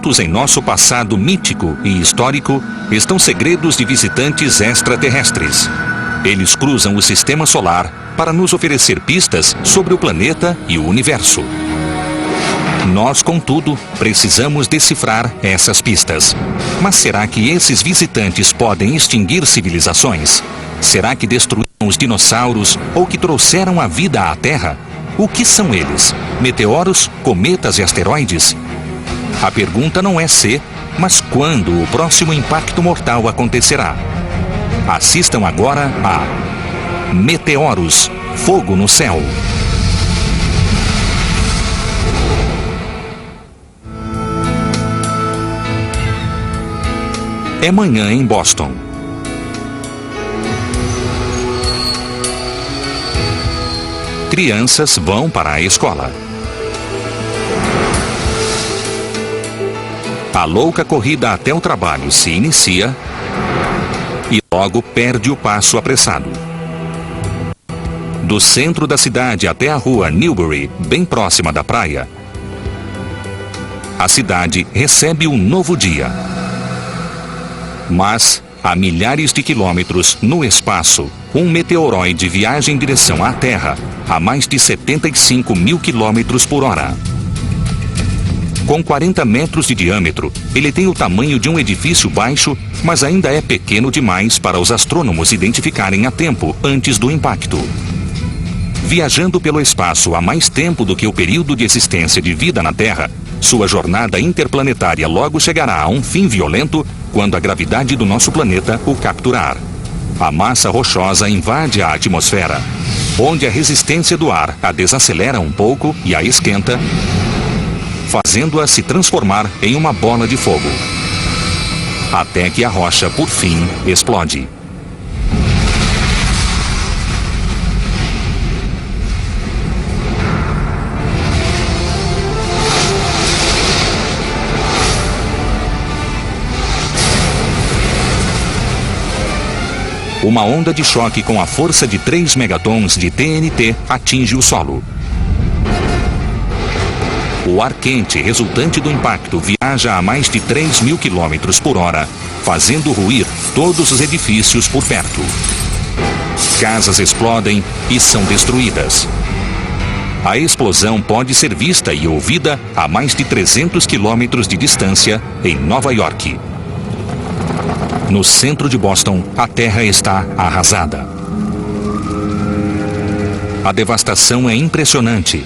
Ocultos em nosso passado mítico e histórico estão segredos de visitantes extraterrestres. Eles cruzam o sistema solar para nos oferecer pistas sobre o planeta e o universo. Nós, contudo, precisamos decifrar essas pistas. Mas será que esses visitantes podem extinguir civilizações? Será que destruíram os dinossauros ou que trouxeram a vida à Terra? O que são eles? Meteoros, cometas e asteroides? A pergunta não é se, mas quando o próximo impacto mortal acontecerá. Assistam agora a Meteoros, Fogo no Céu. É manhã em Boston. Crianças vão para a escola. A louca corrida até o trabalho se inicia e logo perde o passo apressado. Do centro da cidade até a rua Newbury, bem próxima da praia, a cidade recebe um novo dia. Mas, a milhares de quilômetros no espaço, um meteoroide viaja em direção à Terra a mais de 75 mil quilômetros por hora. Com 40 metros de diâmetro, ele tem o tamanho de um edifício baixo, mas ainda é pequeno demais para os astrônomos identificarem a tempo antes do impacto. Viajando pelo espaço há mais tempo do que o período de existência de vida na Terra, sua jornada interplanetária logo chegará a um fim violento quando a gravidade do nosso planeta o capturar. A massa rochosa invade a atmosfera, onde a resistência do ar a desacelera um pouco e a esquenta, fazendo-a se transformar em uma bola de fogo. Até que a rocha, por fim, explode. Uma onda de choque com a força de 3 megatons de TNT atinge o solo. O ar quente resultante do impacto viaja a mais de 3 mil quilômetros por hora, fazendo ruir todos os edifícios por perto. Casas explodem e são destruídas. A explosão pode ser vista e ouvida a mais de 300 quilômetros de distância em Nova York. No centro de Boston, a terra está arrasada. A devastação é impressionante.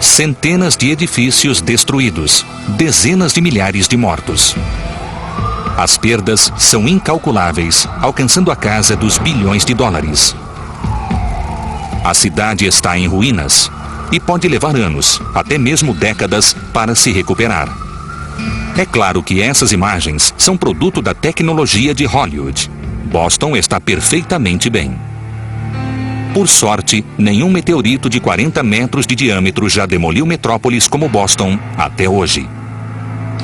Centenas de edifícios destruídos, dezenas de milhares de mortos. As perdas são incalculáveis, alcançando a casa dos bilhões de dólares. A cidade está em ruínas e pode levar anos, até mesmo décadas, para se recuperar. É claro que essas imagens são produto da tecnologia de Hollywood. Boston está perfeitamente bem. Por sorte, nenhum meteorito de 40 metros de diâmetro já demoliu metrópoles como Boston até hoje.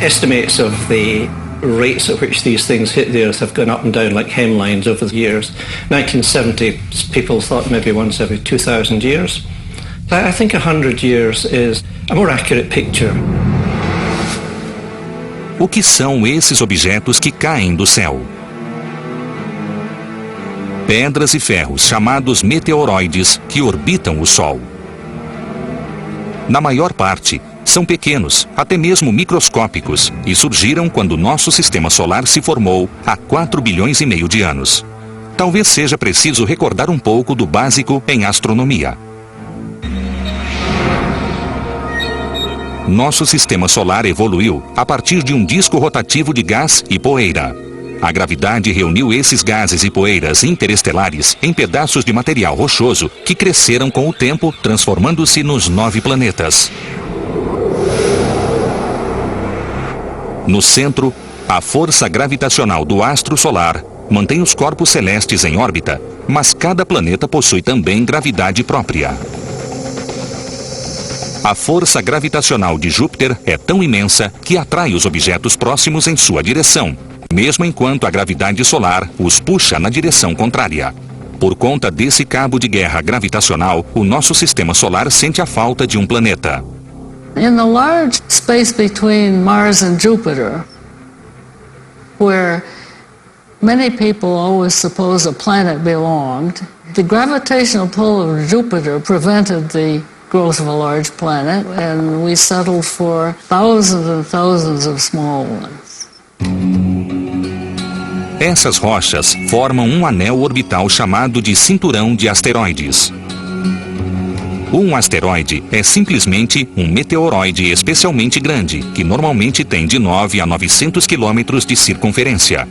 Estimates of the rates at which these things hit the earth have gone up and down like hemlines over the years. 1970, people thought maybe once every 2,000 years. I think 100 years is a more accurate picture. O que são esses objetos que caem do céu? Pedras e ferros chamados meteoroides que orbitam o Sol. Na maior parte, são pequenos, até mesmo microscópicos, e surgiram quando nosso sistema solar se formou há 4 bilhões e meio de anos. Talvez seja preciso recordar um pouco do básico em astronomia. Nosso sistema solar evoluiu a partir de um disco rotativo de gás e poeira. A gravidade reuniu esses gases e poeiras interestelares em pedaços de material rochoso que cresceram com o tempo, transformando-se nos 9 planetas. No centro, a força gravitacional do astro solar mantém os corpos celestes em órbita, mas cada planeta possui também gravidade própria. A força gravitacional de Júpiter é tão imensa que atrai os objetos próximos em sua direção, mesmo enquanto a gravidade solar os puxa na direção contrária. Por conta desse cabo de guerra gravitacional, o nosso sistema solar sente a falta de um planeta. In the large space between Mars and Jupiter, where many people always suppose a planet belonged, the gravitational pull of Jupiter prevented the growth of a large planet, and we settled for thousands and thousands of small ones. Essas rochas formam um anel orbital chamado de cinturão de asteroides. Um asteroide é simplesmente um meteoroide especialmente grande, que normalmente tem de 9 a 900 quilômetros de circunferência.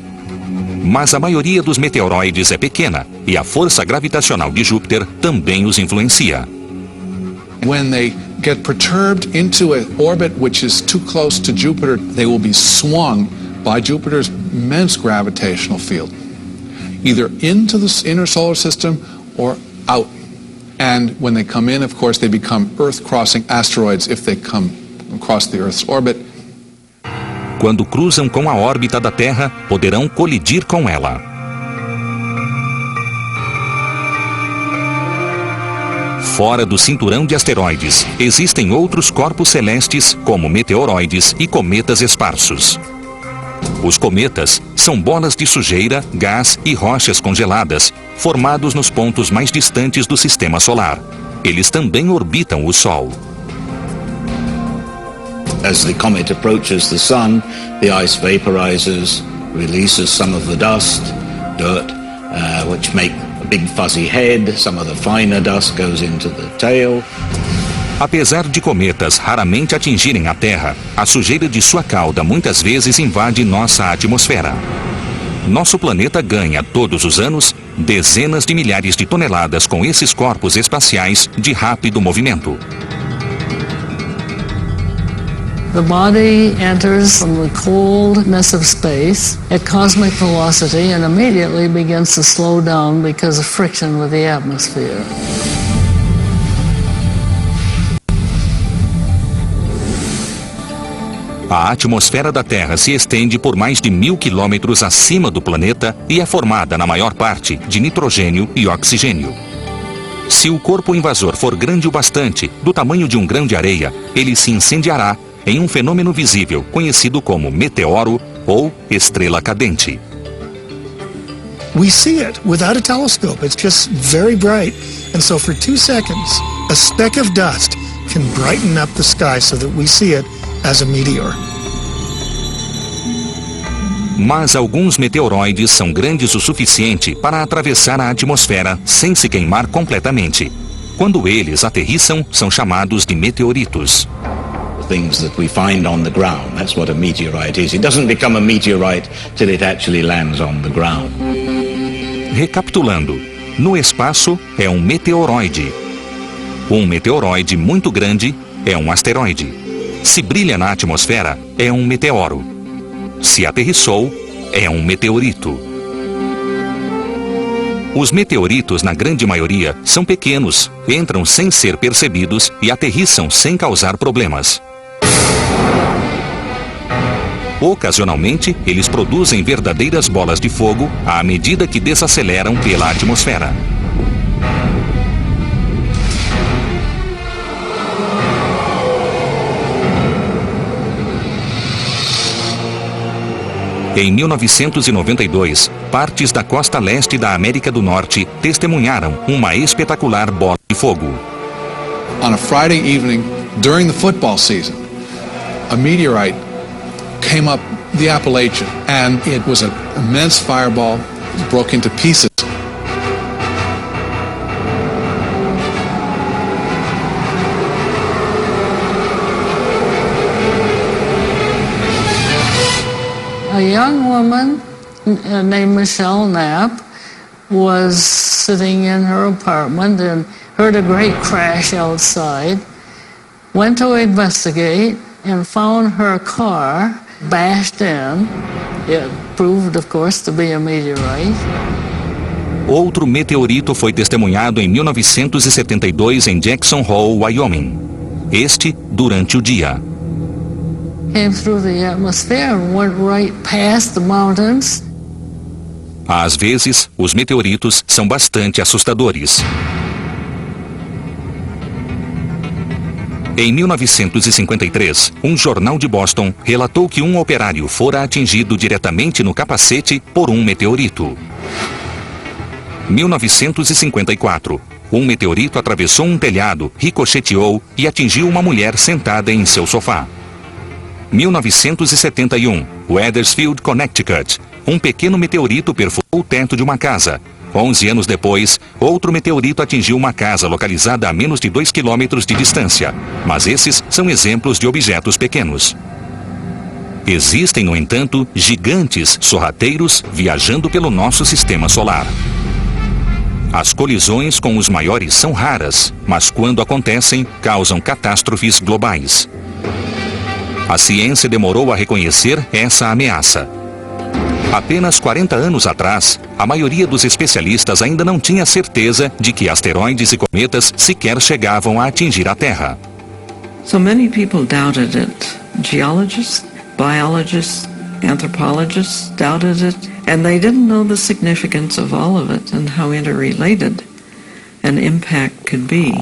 Mas a maioria dos meteoroides é pequena, e a força gravitacional de Júpiter também os influencia. When they get perturbed into an orbit which is too close to Jupiter, they will be swung by Jupiter's immense gravitational field, either into the inner solar system or out. And when they come in, of course, they become Earth-crossing asteroids if they come across the Earth's orbit. Quando cruzam com a órbita da Terra, poderão colidir com ela. Fora do cinturão de asteroides, existem outros corpos celestes, como meteoroides e cometas esparsos. Os cometas são bolas de sujeira, gás e rochas congeladas, formados nos pontos mais distantes do sistema solar. Eles também orbitam o Sol. As the comet approaches the sun, the ice vaporizes, releases some of the dust, dirt, which make a big fuzzy head. Some of the finer dust goes into the tail. Apesar de cometas raramente atingirem a Terra, a sujeira de sua cauda muitas vezes invade nossa atmosfera. Nosso planeta ganha, todos os anos, dezenas de milhares de toneladas com esses corpos espaciais de rápido movimento. The body enters from the coldness of space at cosmic velocity and immediately begins to slow down because of friction with the atmosphere. A atmosfera da Terra se estende por mais de 1000 quilômetros acima do planeta e é formada, na maior parte, de nitrogênio e oxigênio. Se o corpo invasor for grande o bastante, do tamanho de um grão de areia, ele se incendiará em um fenômeno visível conhecido como meteoro ou estrela cadente. We see it without a telescope. It's just very bright. And so for 2 seconds, a speck of dust can brighten up the sky so that we see it as a meteor. Mas alguns meteoroides são grandes o suficiente para atravessar a atmosfera sem se queimar completamente. Quando eles aterrissam, são chamados de meteoritos. Things that we find on the ground, that's what a meteorite is. It doesn't become a meteorite till it actually lands on the ground. Recapitulando, no espaço é um meteoroide. Um meteoroide muito grande é um asteroide. Se brilha na atmosfera, é um meteoro. Se aterrissou, é um meteorito. Os meteoritos, na grande maioria, são pequenos, entram sem ser percebidos e aterrissam sem causar problemas. Ocasionalmente, eles produzem verdadeiras bolas de fogo à medida que desaceleram pela atmosfera. Em 1992, partes da costa leste da América do Norte testemunharam uma espetacular bola de fogo. On a Friday evening, during the football season, a meteorite came up the Appalachian, and it was an immense fireball, broke into pieces. A young woman named Michelle Knapp was sitting in her apartment and heard a great crash outside, went to investigate and found her car bashed in. It proved, of course, to be a meteorite. Outro meteorito foi testemunhado em 1972 em Jackson Hole, Wyoming. Este durante o dia. Came through the atmosphere and went right past the mountains. Às vezes, os meteoritos são bastante assustadores. Em 1953, um jornal de Boston relatou que um operário fora atingido diretamente no capacete por um meteorito. 1954. Um meteorito atravessou um telhado, ricocheteou e atingiu uma mulher sentada em seu sofá. 1971. Wethersfield, Connecticut. Um pequeno meteorito perfurou o teto de uma casa. 11 anos depois, outro meteorito atingiu uma casa localizada a menos de 2 quilômetros de distância. Mas esses são exemplos de objetos pequenos. Existem, no entanto, gigantes sorrateiros viajando pelo nosso sistema solar. As colisões com os maiores são raras, mas quando acontecem, causam catástrofes globais. A ciência demorou a reconhecer essa ameaça. Apenas 40 anos atrás, a maioria dos especialistas ainda não tinha certeza de que asteroides e cometas sequer chegavam a atingir a Terra. So many people doubted it. Geologists, biologists, anthropologists doubted it, and they didn't know the significance of all of it and how interrelated an impact could be.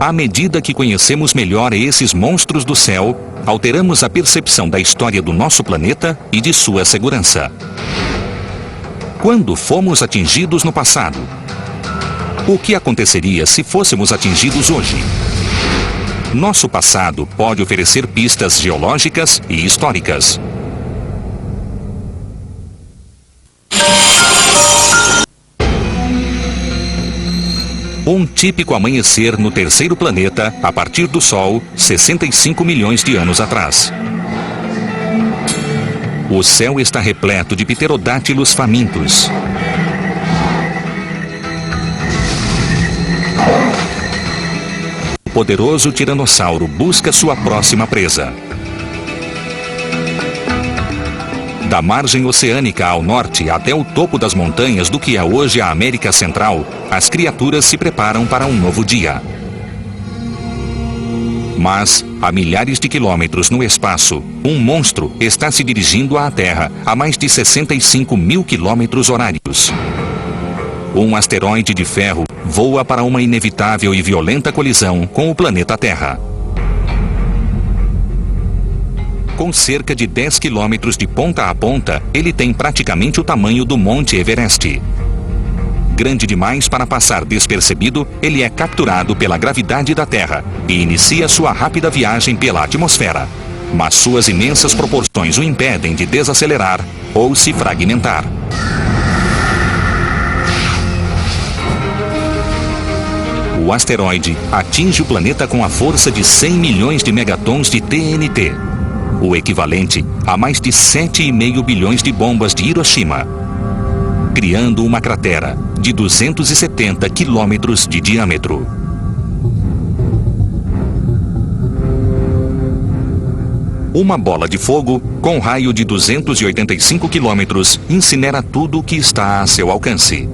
À medida que conhecemos melhor esses monstros do céu, alteramos a percepção da história do nosso planeta e de sua segurança. Quando fomos atingidos no passado? O que aconteceria se fôssemos atingidos hoje? Nosso passado pode oferecer pistas geológicas e históricas. Um típico amanhecer no terceiro planeta, a partir do Sol, 65 milhões de anos atrás. O céu está repleto de pterodátilos famintos. O poderoso tiranossauro busca sua próxima presa. Da margem oceânica ao norte até o topo das montanhas do que é hoje a América Central, as criaturas se preparam para um novo dia. Mas, a milhares de quilômetros no espaço, um monstro está se dirigindo à Terra a mais de 65 mil quilômetros horários. Um asteroide de ferro voa para uma inevitável e violenta colisão com o planeta Terra. Com cerca de 10 quilômetros de ponta a ponta, ele tem praticamente o tamanho do Monte Everest. Grande demais para passar despercebido, ele é capturado pela gravidade da Terra e inicia sua rápida viagem pela atmosfera. Mas suas imensas proporções o impedem de desacelerar ou se fragmentar. O asteroide atinge o planeta com a força de 100 milhões de megatons de TNT. O equivalente a mais de 7,5 bilhões de bombas de Hiroshima, criando uma cratera de 270 quilômetros de diâmetro. Uma bola de fogo, com raio de 285 quilômetros, incinera tudo o que está a seu alcance.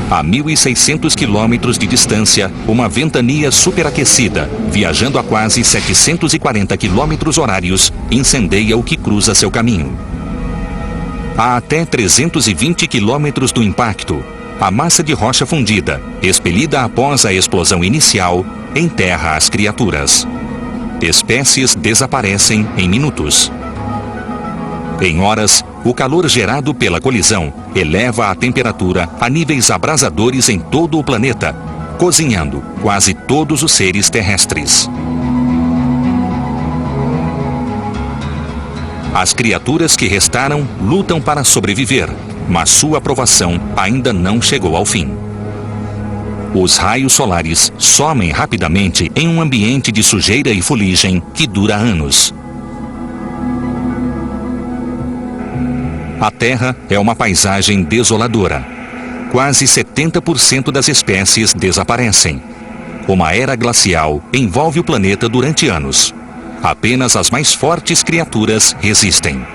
A 1.600 quilômetros de distância, uma ventania superaquecida, viajando a quase 740 quilômetros horários, incendeia o que cruza seu caminho. A até 320 quilômetros do impacto, a massa de rocha fundida, expelida após a explosão inicial, enterra as criaturas. Espécies desaparecem em minutos. Em horas, o calor gerado pela colisão eleva a temperatura a níveis abrasadores em todo o planeta, cozinhando quase todos os seres terrestres. As criaturas que restaram lutam para sobreviver, mas sua aprovação ainda não chegou ao fim. Os raios solares somem rapidamente em um ambiente de sujeira e fuligem que dura anos. A Terra é uma paisagem desoladora. Quase 70% das espécies desaparecem. Uma era glacial envolve o planeta durante anos. Apenas as mais fortes criaturas resistem.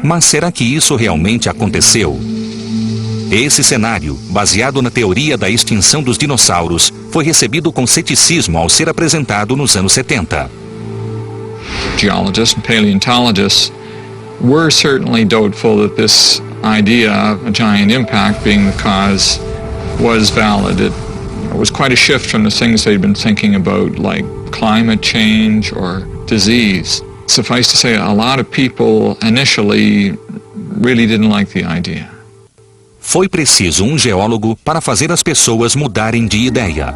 Mas será que isso realmente aconteceu? Esse cenário, baseado na teoria da extinção dos dinossauros, foi recebido com ceticismo ao ser apresentado nos anos 70. Geologists and paleontologists were certainly doubtful that this idea of a giant impact being the cause was valid. It was quite a shift from the things they'd been thinking about, like climate change or disease. Suffice to say, a lot of people initially really didn't like the idea. Foi preciso um geólogo para fazer as pessoas mudarem de ideia.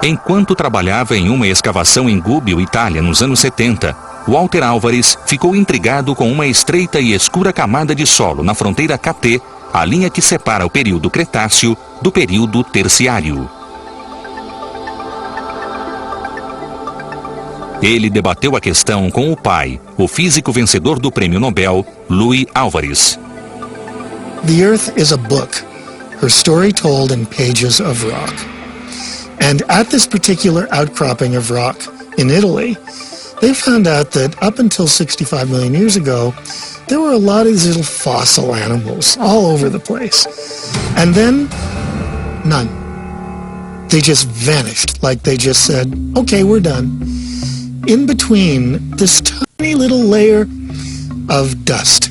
Enquanto trabalhava em uma escavação em Gubbio, Itália, nos anos 70, Walter Álvares ficou intrigado com uma estreita e escura camada de solo na fronteira KT, a linha que separa o período Cretáceo do período Terciário. Ele debateu a questão com o pai, o físico vencedor do Prêmio Nobel, Louis Álvares. The Earth is a book, her story told in pages of rock. And at this particular outcropping of rock in Italy, they found out that up until 65 million years ago, there were a lot of these little fossil animals all over the place. And then, none. They just vanished, like they just said, okay, we're done. In between, this tiny little layer of dust.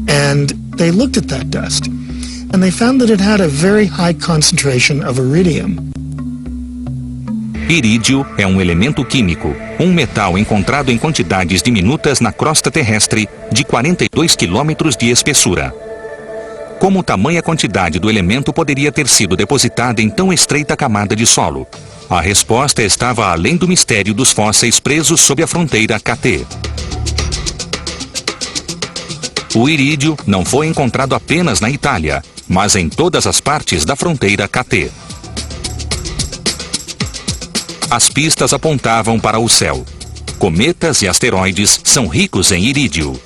And they looked at that dust, and they found that it had a very high concentration of iridium. Irídio é um elemento químico, um metal encontrado em quantidades diminutas na crosta terrestre de 42 quilômetros de espessura. Como tamanha quantidade do elemento poderia ter sido depositada em tão estreita camada de solo? A resposta estava além do mistério dos fósseis presos sob a fronteira KT. O irídio não foi encontrado apenas na Itália, mas em todas as partes da fronteira KT. As pistas apontavam para o céu. Cometas e asteroides são ricos em irídio.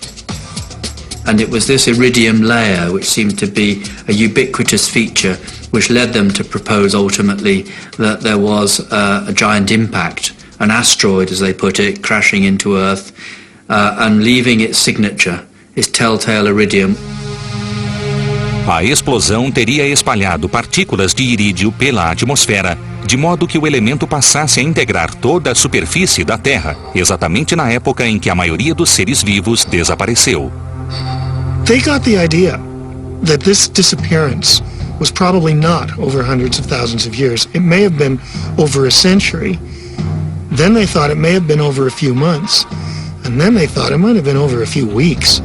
And it was this iridium layer which seemed to be a ubiquitous feature which led them to propose ultimately that there was a giant impact, an asteroid as they put it, crashing into Earth and leaving its signature, its telltale iridium. A explosão teria espalhado partículas de irídio pela atmosfera, de modo que o elemento passasse a integrar toda a superfície da Terra, exatamente na época em que a maioria dos seres vivos desapareceu. They got the idea that this disappearance was probably not over hundreds of thousands of years. It may have been over a century. Then they thought it may have been over a few months. And then they thought it might have been over a few weeks.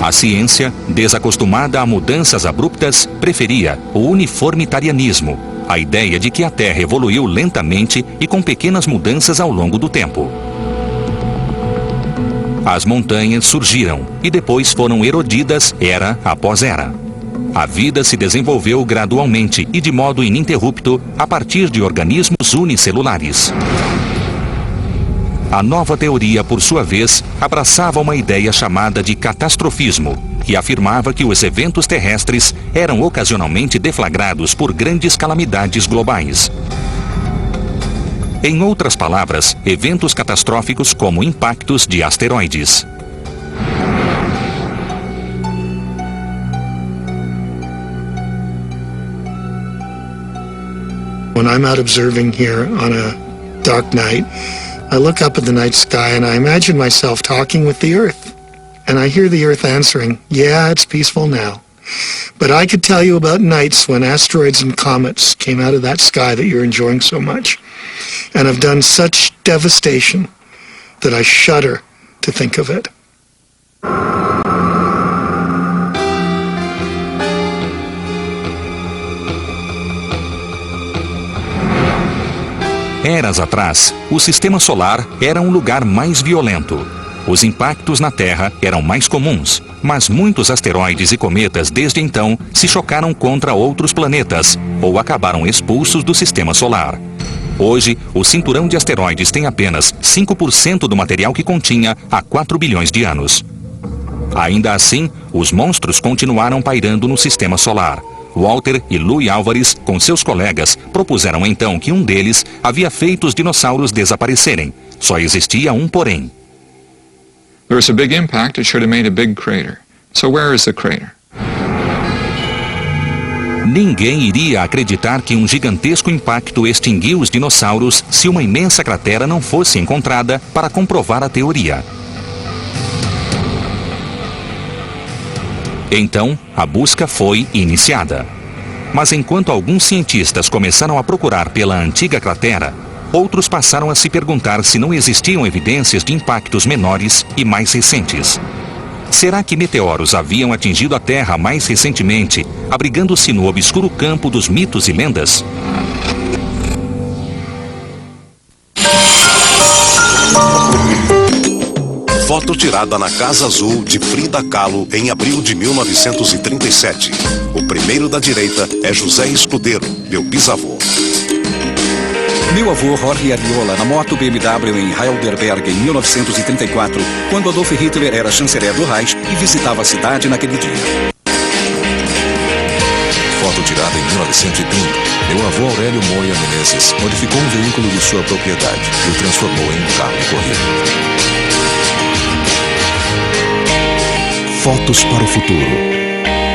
A ciência, desacostumada a mudanças abruptas, preferia o uniformitarianismo, a ideia de que a Terra evoluiu lentamente e com pequenas mudanças ao longo do tempo. As montanhas surgiram e depois foram erodidas era após era. A vida se desenvolveu gradualmente e de modo ininterrupto a partir de organismos unicelulares. A nova teoria, por sua vez, abraçava uma ideia chamada de catastrofismo, que afirmava que os eventos terrestres eram ocasionalmente deflagrados por grandes calamidades globais. Em outras palavras, eventos catastróficos como impactos de asteroides. When I'm out observing here on a dark night, I look up at the night sky and I imagine myself talking with the Earth. And I hear the Earth answering, yeah, it's peaceful now. But I could tell you about nights when asteroids and comets came out of that sky that you're enjoying so much, and have done such devastation that I shudder to think of it. Eras atrás, o sistema solar era um lugar mais violento. Os impactos na Terra eram mais comuns, mas muitos asteroides e cometas desde então se chocaram contra outros planetas ou acabaram expulsos do sistema solar. Hoje, o cinturão de asteroides tem apenas 5% do material que continha há 4 bilhões de anos. Ainda assim, os monstros continuaram pairando no sistema solar. Walter e Louis Álvares, com seus colegas, propuseram então que um deles havia feito os dinossauros desaparecerem. Só existia um porém. There was a big impact, it should have made a big crater. So where is the crater? Ninguém iria acreditar que um gigantesco impacto extinguiu os dinossauros se uma imensa cratera não fosse encontrada para comprovar a teoria. Então, a busca foi iniciada. Mas enquanto alguns cientistas começaram a procurar pela antiga cratera, outros passaram a se perguntar se não existiam evidências de impactos menores e mais recentes. Será que meteoros haviam atingido a Terra mais recentemente, abrigando-se no obscuro campo dos mitos e lendas? Foto tirada na Casa Azul de Frida Kahlo em abril de 1937. O primeiro da direita é José Escudeiro, meu bisavô. Meu avô Jorge Ariola na moto BMW em Heidelberg em 1934, quando Adolf Hitler era chanceler do Reich e visitava a cidade naquele dia. Foto tirada em 1930. Meu avô Aurélio Moya Menezes modificou um veículo de sua propriedade e o transformou em um carro de corrida. Fotos para o futuro.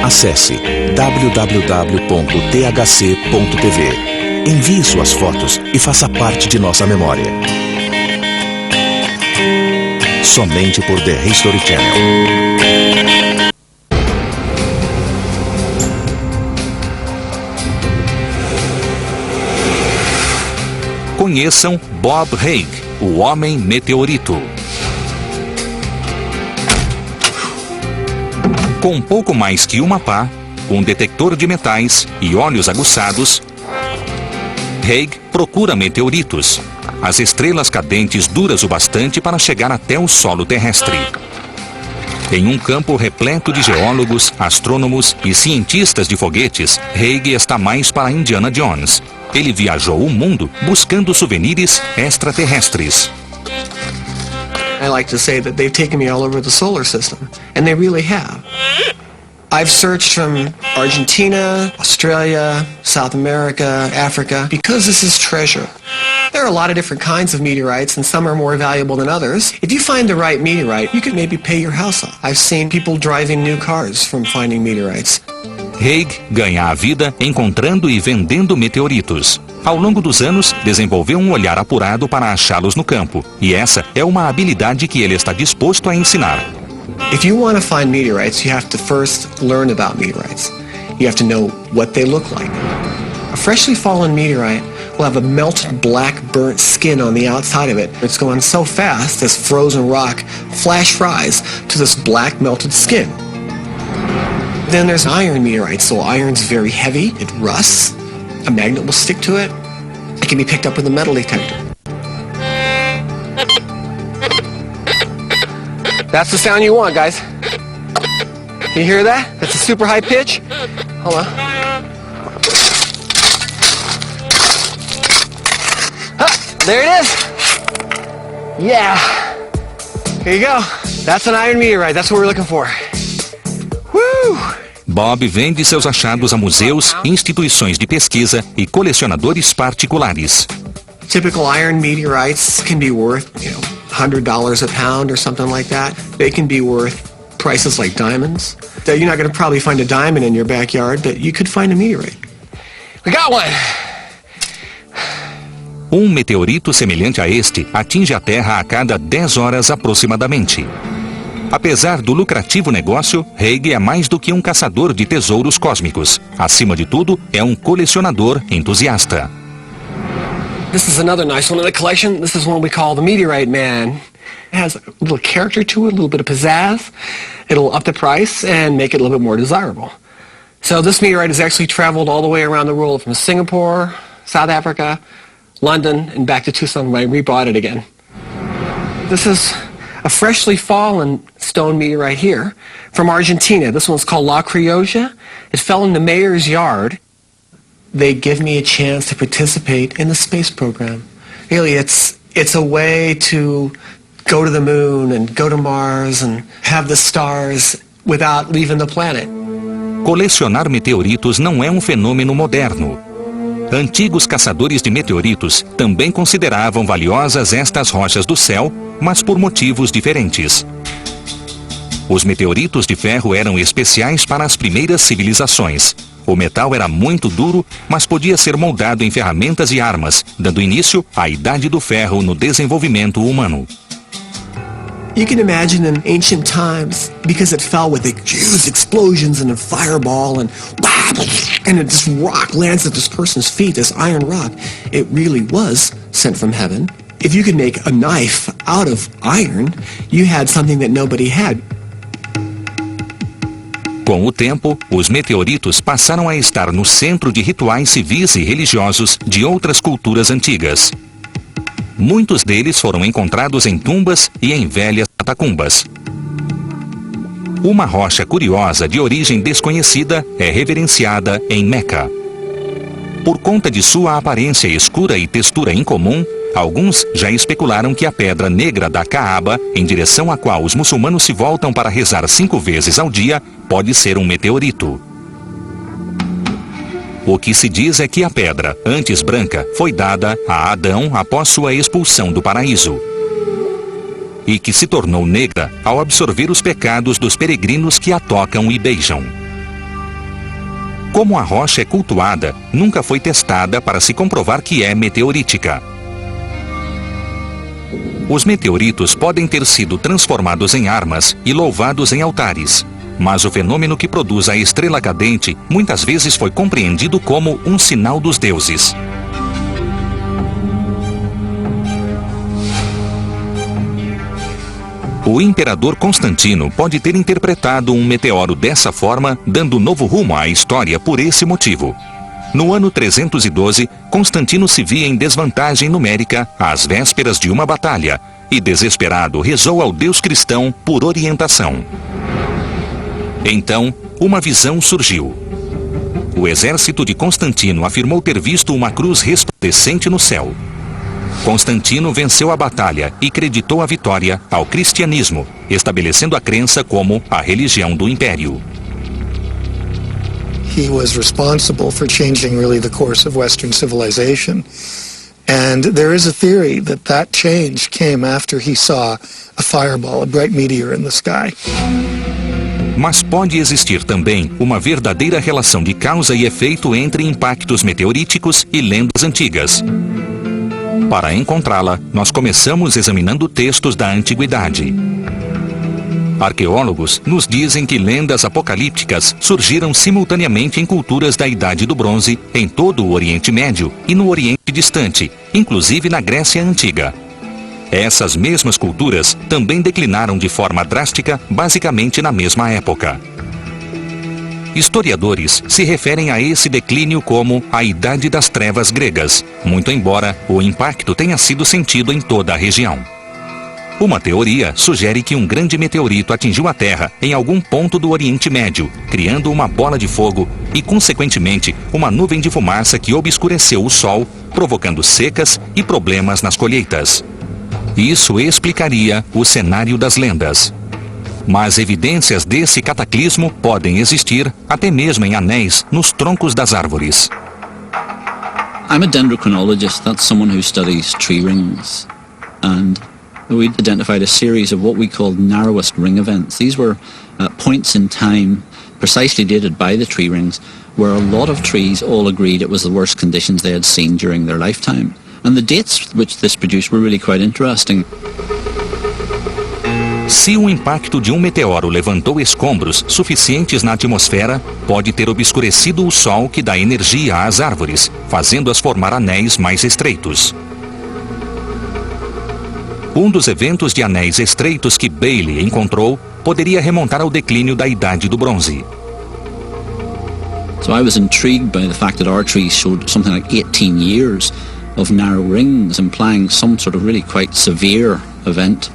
Acesse www.thc.tv. Envie suas fotos e faça parte de nossa memória. Somente por The History Channel. Conheçam Bob Hague, o Homem Meteorito. Com pouco mais que uma pá, um detector de metais e olhos aguçados, Hague procura meteoritos, as estrelas cadentes duras o bastante para chegar até o solo terrestre. Em um campo repleto de geólogos, astrônomos e cientistas de foguetes, Hague está mais para Indiana Jones. Ele viajou o mundo buscando souvenirs extraterrestres. I like to say that they've taken me all over the solar system, and they really have. I've searched from Argentina, Australia, South America, Africa, because this is treasure. There are a lot of different kinds of meteorites, and some are more valuable than others. If you find the right meteorite, you could maybe pay your house off. I've seen people driving new cars from finding meteorites. Hague ganha a vida encontrando e vendendo meteoritos. Ao longo dos anos, desenvolveu um olhar apurado para achá-los no campo, e essa é uma habilidade que ele está disposto a ensinar. If you want to find meteorites, you have to first learn about meteorites. You have to know what they look like. A freshly fallen meteorite will have a melted black burnt skin on the outside of it. It's going so fast, this frozen rock flash fries to this black melted skin. Then there's iron meteorites, so iron's very heavy, it rusts, a magnet will stick to it, it can be picked up with a metal detector. That's the sound you want, guys. You hear that? That's a super high pitch. Hold on. There it is. Yeah. Here you go. That's an iron meteorite. That's what we're looking for. Woo! Bob vende seus achados a museus, instituições de pesquisa e colecionadores particulares. Typical iron meteorites can be worth, $100 a pound or something like that. They can be worth prices like diamonds. You're not going to probably find a diamond in your backyard, but you could find a meteorite. We got one! Um meteorito semelhante a este atinge a Terra a cada 10 horas aproximadamente. Apesar do lucrativo negócio, Hague é mais do que um caçador de tesouros cósmicos. Acima de tudo, é um colecionador entusiasta. This is another nice one in the collection. This is one we call the Meteorite Man. It has a little character to it, a little bit of pizzazz. It'll up the price and make it a little bit more desirable. So this meteorite has actually traveled all the way around the world from Singapore, South Africa, London, and back to Tucson when we bought it again. This is a freshly fallen stone meteorite here from Argentina. This one's called La Criolla. It fell in the mayor's yard. They give me a chance to participate in the space program. Really, it's a way to go to the moon and go to Mars and have the stars without leaving the planet. Colecionar meteoritos não é um fenômeno moderno. Antigos caçadores de meteoritos também consideravam valiosas estas rochas do céu, mas por motivos diferentes. Os meteoritos de ferro eram especiais para as primeiras civilizações. O metal era muito duro, mas podia ser moldado em ferramentas e armas, dando início à Idade do Ferro no desenvolvimento humano. You can imagine in ancient times, because it fell with huge explosions and a fireball and this rock lands at this person's feet, this iron rock. It really was sent from heaven. If you could make a knife out of iron, you had something that nobody had. Com o tempo, os meteoritos passaram a estar no centro de rituais civis e religiosos de outras culturas antigas. Muitos deles foram encontrados em tumbas e em velhas catacumbas. Uma rocha curiosa de origem desconhecida é reverenciada em Meca. Por conta de sua aparência escura e textura incomum, alguns já especularam que a pedra negra da Kaaba, em direção à qual os muçulmanos se voltam para rezar 5 vezes ao dia, pode ser um meteorito. O que se diz é que a pedra, antes branca, foi dada a Adão após sua expulsão do paraíso. E que se tornou negra ao absorver os pecados dos peregrinos que a tocam e beijam. Como a rocha é cultuada, nunca foi testada para se comprovar que é meteorítica. Os meteoritos podem ter sido transformados em armas e louvados em altares, mas o fenômeno que produz a estrela cadente muitas vezes foi compreendido como um sinal dos deuses. O imperador Constantino pode ter interpretado um meteoro dessa forma, dando novo rumo à história por esse motivo. No ano 312, Constantino se via em desvantagem numérica às vésperas de uma batalha e, desesperado, rezou ao Deus cristão por orientação. Então, uma visão surgiu. O exército de Constantino afirmou ter visto uma cruz resplandecente no céu. Constantino venceu a batalha e creditou a vitória ao cristianismo, estabelecendo a crença como a religião do império. He was responsible for changing really the course of Western civilization. And there is a theory that that change came after he saw a fireball, a bright meteor in the sky. Mas pode existir também uma verdadeira relação de causa e efeito entre impactos meteoríticos e lendas antigas. Para encontrá-la, nós começamos examinando textos da antiguidade. Arqueólogos nos dizem que lendas apocalípticas surgiram simultaneamente em culturas da Idade do Bronze, em todo o Oriente Médio e no Oriente Distante, inclusive na Grécia Antiga. Essas mesmas culturas também declinaram de forma drástica, basicamente na mesma época. Historiadores se referem a esse declínio como a Idade das Trevas gregas, muito embora o impacto tenha sido sentido em toda a região. Uma teoria sugere que um grande meteorito atingiu a Terra em algum ponto do Oriente Médio, criando uma bola de fogo e, consequentemente, uma nuvem de fumaça que obscureceu o Sol, provocando secas e problemas nas colheitas. Isso explicaria o cenário das lendas. Mas evidências desse cataclismo podem existir até mesmo em anéis nos troncos das árvores. I'm a dendrochronologist. That's someone who studies tree rings. And we identified a series of what we called narrowest ring events. These were points in time precisely dated by the tree rings where a lot of trees all agreed it was the worst conditions they had seen during their lifetime. And the dates which this produced were really quite interesting. Se o impacto de um meteoro levantou escombros suficientes na atmosfera, pode ter obscurecido o Sol que dá energia às árvores, fazendo-as formar anéis mais estreitos. Um dos eventos de anéis estreitos que Bailey encontrou poderia remontar ao declínio da Idade do Bronze. So I was intrigued by the fact that our trees showed something like 18 years of narrow rings, implying some sort of really quite severe event.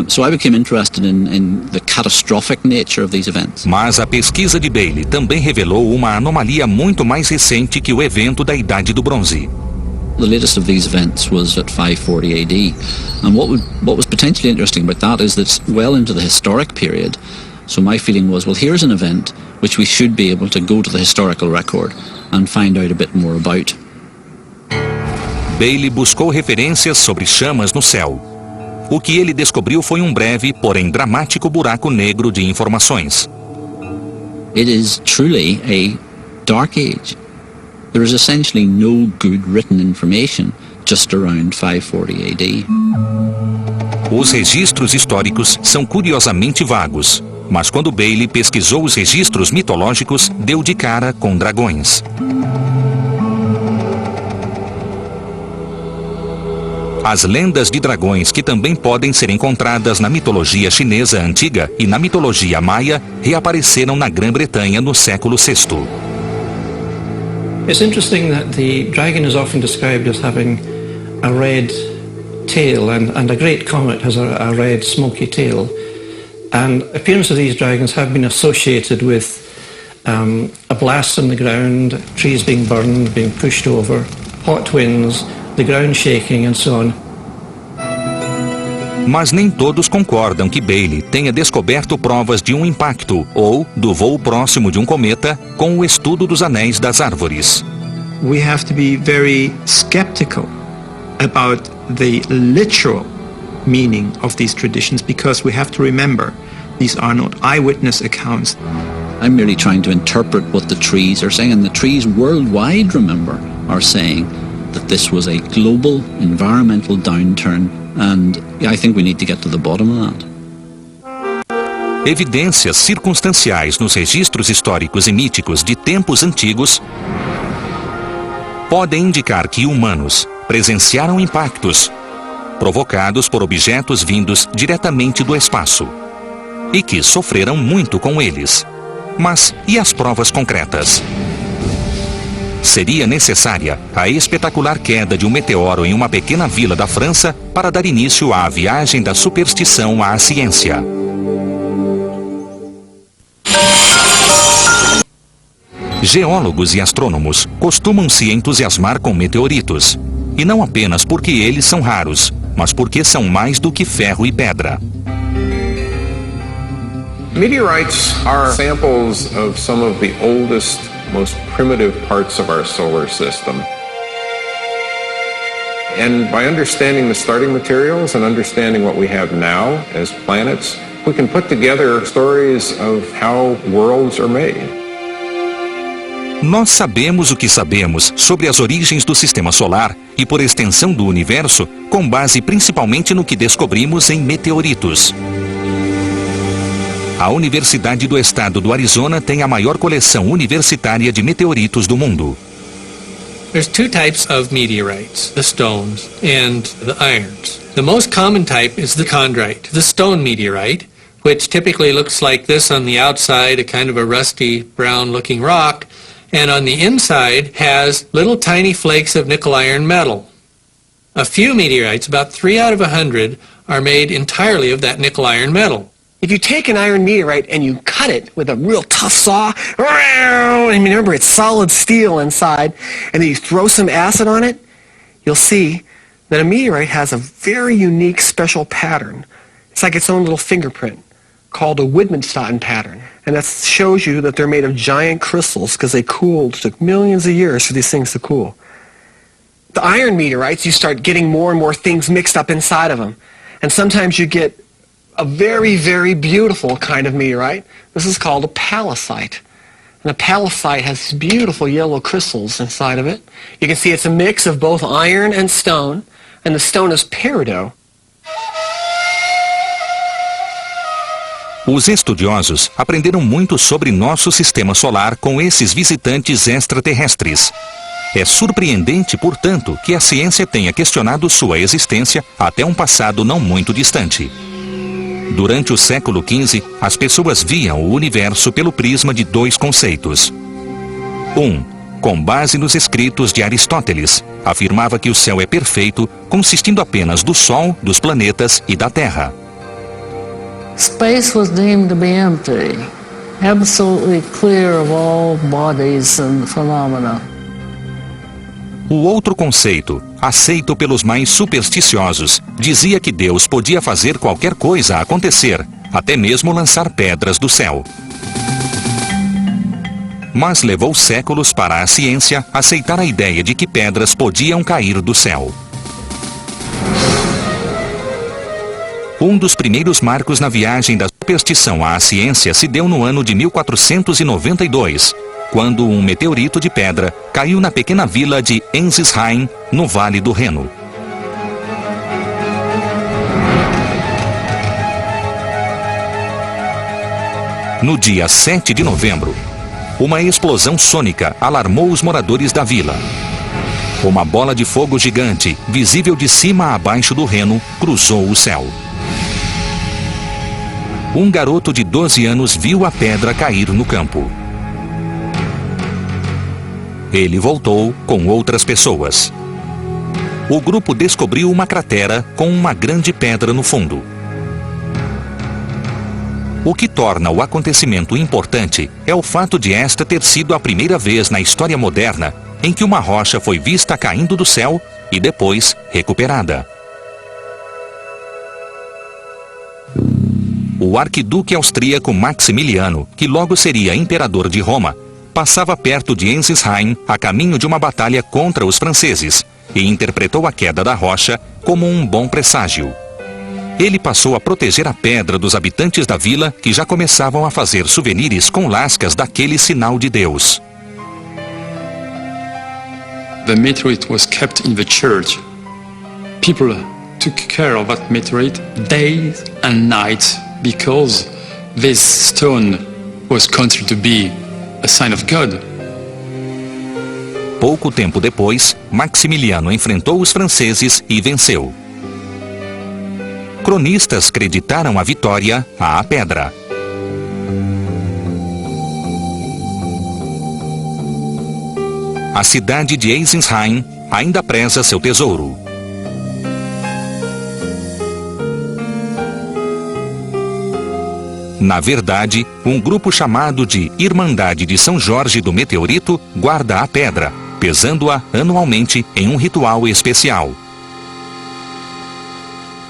So I became interested in the catastrophic nature of these events. Mas a pesquisa de Bailey também revelou uma anomalia muito mais recente que o evento da Idade do Bronze. The latest of these events was at 540 AD, and what was potentially interesting about that is that it's well into the historic period. So my feeling was, well, here's an event which we should be able to go to the historical record and find out a bit more about. Bailey buscou referências sobre chamas no céu. O que ele descobriu foi um breve, porém dramático buraco negro de informações. It is truly a dark age. There is essentially no good written information, just around 540 AD. Os registros históricos são curiosamente vagos, mas quando Bailey pesquisou os registros mitológicos, deu de cara com dragões. As lendas de dragões, que também podem ser encontradas na mitologia chinesa antiga e na mitologia maia, reapareceram na Grã-Bretanha no século VI. It's interesting that the dragon is often described as having a red tail, and a great comet has a red smoky tail. And appearance of these dragons have been associated with a blast on the ground, trees being burned, being pushed over, hot winds, the ground shaking and so on. Mas nem todos concordam que Bailey tenha descoberto provas de um impacto ou do voo próximo de um cometa com o estudo dos anéis das árvores. We have to be very skeptical about the literal meaning of these traditions, because we have to remember these are not eyewitness accounts. I'm merely trying to interpret what the trees are saying, and the trees worldwide, remember, are saying that this was a global environmental downturn, and I think we need to get to the bottom of that. Evidências circunstanciais nos registros históricos e míticos de tempos antigos podem indicar que humanos presenciaram impactos provocados por objetos vindos diretamente do espaço e que sofreram muito com eles. Mas e as provas concretas? Seria necessária a espetacular queda de um meteoro em uma pequena vila da França para dar início à viagem da superstição à ciência. Geólogos e astrônomos costumam se entusiasmar com meteoritos, e não apenas porque eles são raros, mas porque são mais do que ferro e pedra. Meteorites are samples of some of the oldest, most primitive parts of our solar system. And by understanding the starting materials and understanding what we have now as planets, we can put together stories of how worlds are made. Nós sabemos o que sabemos sobre as origens do Sistema Solar e, por extensão, do Universo, com base principalmente no que descobrimos em meteoritos. A Universidade do Estado do Arizona tem a maior coleção universitária de meteoritos do mundo. There's two types of meteorites, the stones and the irons. The most common type is the chondrite, the stone meteorite, which typically looks like this on the outside, a kind of a rusty brown-looking rock, and on the inside has little tiny flakes of nickel-iron metal. A few meteorites, about 3 out of 100, are made entirely of that nickel-iron metal. If you take an iron meteorite and you cut it with a real tough saw, and remember it's solid steel inside, and then you throw some acid on it, you'll see that a meteorite has a very unique special pattern. It's like its own little fingerprint, called a Widmanstätten pattern. And that shows you that they're made of giant crystals because they cooled. It took millions of years for these things to cool. The iron meteorites, you start getting more and more things mixed up inside of them. And sometimes you get a very, very beautiful kind of meteorite. This is called a palisite. And a palisite has beautiful yellow crystals inside of it. You can see it's a mix of both iron and stone. And the stone is peridot. Os estudiosos aprenderam muito sobre nosso sistema solar com esses visitantes extraterrestres. É surpreendente, portanto, que a ciência tenha questionado sua existência até um passado não muito distante. Durante o século XV, as pessoas viam o universo pelo prisma de dois conceitos. Com base nos escritos de Aristóteles, afirmava que o céu é perfeito, consistindo apenas do Sol, dos planetas e da Terra. Space was deemed to be empty, absolutely clear of all bodies and phenomena. O outro conceito, aceito pelos mais supersticiosos, dizia que Deus podia fazer qualquer coisa acontecer, até mesmo lançar pedras do céu. Mas levou séculos para a ciência aceitar a ideia de que pedras podiam cair do céu. Um dos primeiros marcos na viagem da superstição à ciência se deu no ano de 1492, quando um meteorito de pedra caiu na pequena vila de Ensisheim, no Vale do Reno. No dia 7 de novembro, uma explosão sônica alarmou os moradores da vila. Uma bola de fogo gigante, visível de cima a baixo do Reno, cruzou o céu. Um garoto de 12 anos viu a pedra cair no campo. Ele voltou com outras pessoas. O grupo descobriu uma cratera com uma grande pedra no fundo. O que torna o acontecimento importante é o fato de esta ter sido a primeira vez na história moderna em que uma rocha foi vista caindo do céu e depois recuperada. O arquiduque austríaco Maximiliano, que logo seria imperador de Roma, passava perto de Ensisheim a caminho de uma batalha contra os franceses e interpretou a queda da rocha como um bom presságio. Ele passou a proteger a pedra dos habitantes da vila que já começavam a fazer souvenirs com lascas daquele sinal de Deus. The meteorite was kept in the church. People took care of that meteorite days and nights because this stone was considered to be a sign of God. Pouco tempo depois, Maximiliano enfrentou os franceses e venceu. Cronistas creditaram a vitória à pedra. A cidade de Ensisheim ainda preza seu tesouro. Na verdade, um grupo chamado de Irmandade de São Jorge do Meteorito guarda a pedra, pesando-a anualmente em um ritual especial.